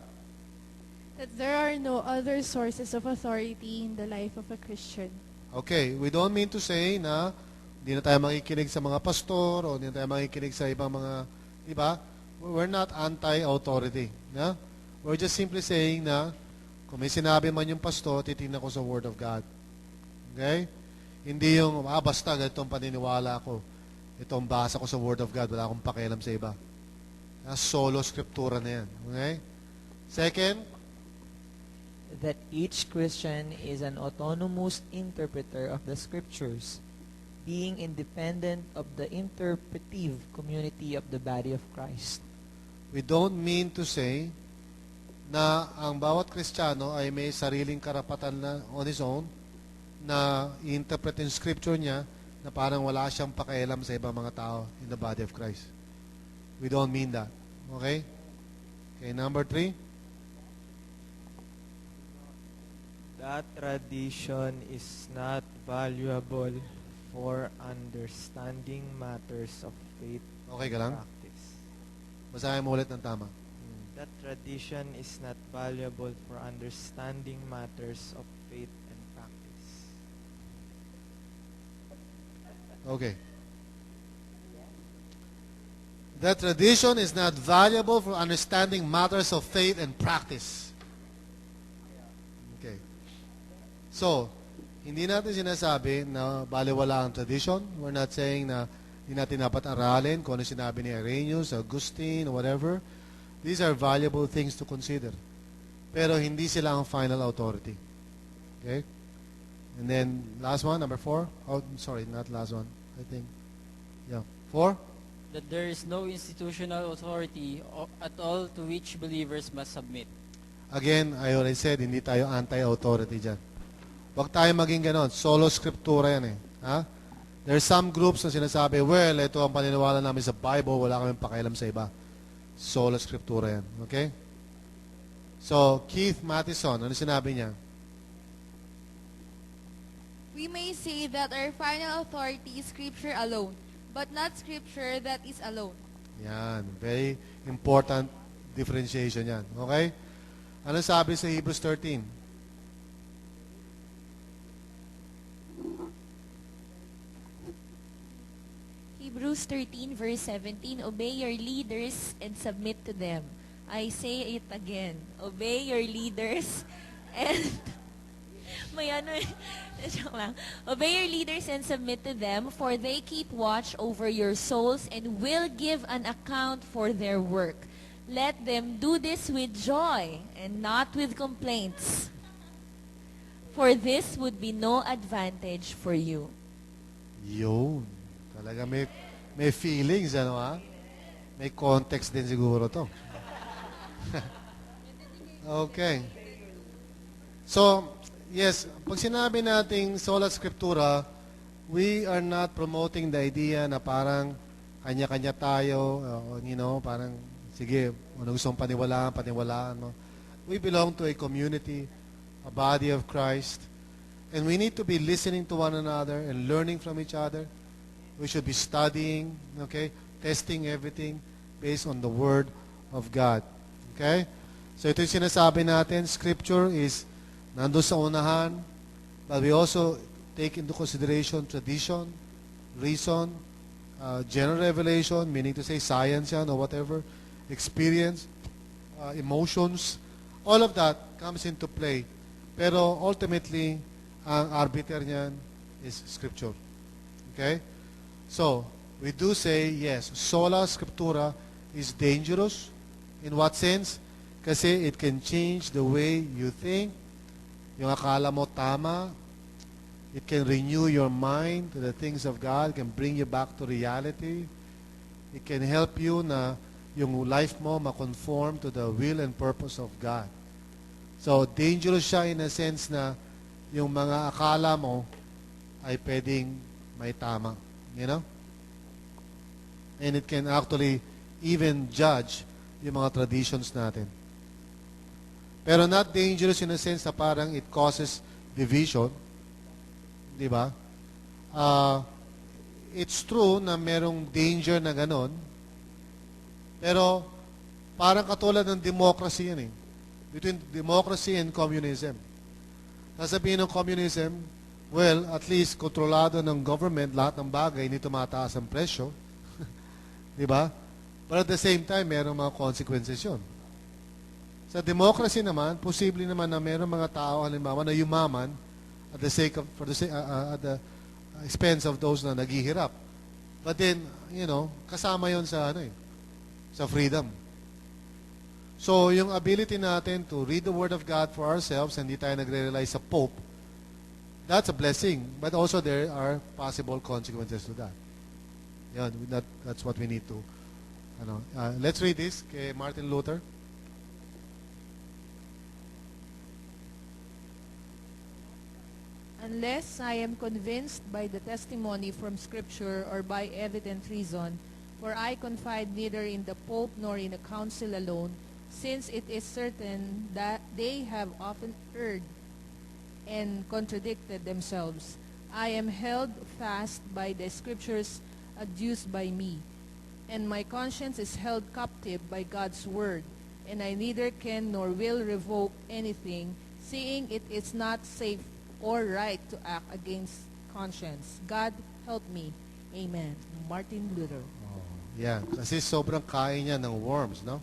That there are no other sources of authority in the life of a Christian. Okay, we don't mean to say na hindi na tayo makikinig sa mga pastor o hindi na tayo makikinig sa ibang mga, di ba? We're not anti-authority. Yeah? We're just simply saying na kung may sinabi man yung pastor, titingnan ko sa Word of God. Okay? Hindi yung, basta ganitong paniniwala ko. Itong basa ko sa Word of God, wala akong pakialam sa iba. Solo scriptura na yan. Okay? Second, that each Christian is an autonomous interpreter of the Scriptures, being independent of the interpretive community of the body of Christ. We don't mean to say na ang bawat Kristiyano ay may sariling karapatan na on his own na i-interpret yung Scripture niya na parang wala siyang pakialam sa ibang mga tao in the body of Christ. We don't mean that. Okay? Okay, number 3. That tradition is not valuable for understanding matters of faith Okay ka lang? and practice. Basahin mo ulit ng tama. That tradition is not valuable for understanding matters of faith and practice. Okay. That tradition is not valuable for understanding matters of faith and practice. Okay. So, hindi natin sinasabi na baliwala ang tradition. We're not saying na hindi natin dapat aralin kung ano sinabi ni Irenaeus, Augustine, whatever. These are valuable things to consider. Pero hindi sila ang final authority. Okay? And then, last one, number 4. Oh, sorry, not last one. I think. Yeah. 4. That there is no institutional authority at all to which believers must submit. Again, I already said, hindi tayo anti-authority dyan. Huwag tayo maging ganon. Solo scriptura yan eh. Ha? There are some groups na sinasabi, well, ito ang paniniwala namin sa Bible, wala kami pakialam sa iba. Solo scriptura yan. Okay? So, Keith Mattison, ano sinabi niya? We may say that our final authority is Scripture alone, but not Scripture that is alone. Yan. Very important differentiation yan. Okay? Ano sabi sa Hebrews 13? Hebrews Hebrews 13 verse 17, obey your leaders and submit to them. I say it again, obey your leaders and may ano joke lang. Obey your leaders and submit to them, for they keep watch over your souls and will give an account for their work. Let them do this with joy and not with complaints, for this would be no advantage for you. Yun. Talaga may feelings, ano ha? May context din siguro to. Okay. So, yes, pag sinabi nating sola scriptura, we are not promoting the idea na parang kanya-kanya tayo, parang, sige, ano gusto mong paniwalaan mo. We belong to a community, a body of Christ, and we need to be listening to one another and learning from each other. We should be studying, okay, testing everything based on the Word of God. Okay? So ito yung sinasabi natin, Scripture is nandun sa unahan, but we also take into consideration tradition, reason, general revelation, meaning to say science yan or whatever, experience, emotions, all of that comes into play. Pero ultimately, ang arbiter niyan is Scripture. Okay? So, we do say, yes, sola scriptura is dangerous. In what sense? Kasi it can change the way you think. Yung akala mo tama. It can renew your mind to the things of God. It can bring you back to reality. It can help you na yung life mo ma-conform to the will and purpose of God. So, dangerous siya in a sense na yung mga akala mo ay pwedeng may tama. You know? And it can actually even judge yung mga traditions natin. Pero not dangerous in a sense na parang it causes division. Di ba? It's true na merong danger na ganon. Pero parang katulad ng democracy yan eh. Between democracy and communism. Sasabihin ng communism, well, at least kontrolado ng government, lahat ng bagay, hindi tumataas ang presyo. Di ba? But at the same time, merong mga consequences yun. Sa democracy naman, posible naman na merong mga tao, halimbawa, na yumaman at the sake of, at the expense of those na naghihirap. But then, kasama yon sa sa freedom. So, yung ability natin to read the Word of God for ourselves, hindi tayo nagre-rely sa Pope, that's a blessing. But also there are possible consequences to that. Yan, that's what we need to. Let's read this kay Martin Luther. Unless I am convinced by the testimony from Scripture or by evident reason, for I confide neither in the Pope nor in the Council alone, since it is certain that they have often erred and contradicted themselves. I am held fast by the Scriptures adduced by me, and my conscience is held captive by God's word, and I neither can nor will revoke anything, seeing it is not safe or right to act against conscience. God help me. Amen. Martin Luther. Yeah, kasi sobrang kain niya ng worms, no?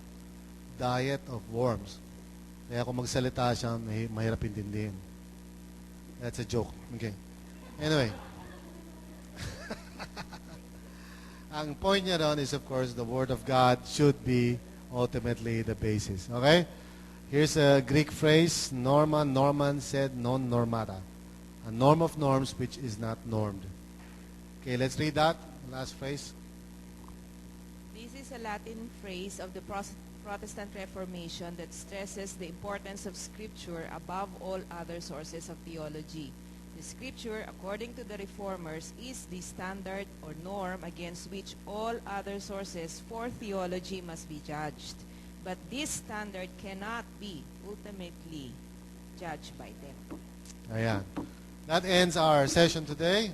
Diet of worms. Kaya kung magsalita siya, mahirap intindihin. That's a joke. Okay. Anyway. Ang point niya doon is, of course, the Word of God should be ultimately the basis. Okay? Here's a Greek phrase, Norman said non normata. A norm of norms which is not normed. Okay, let's read that. Last phrase. This is a Latin phrase of the Protestant Reformation that stresses the importance of Scripture above all other sources of theology. The Scripture, according to the Reformers, is the standard or norm against which all other sources for theology must be judged. But this standard cannot be ultimately judged by them. Ayan. That ends our session today.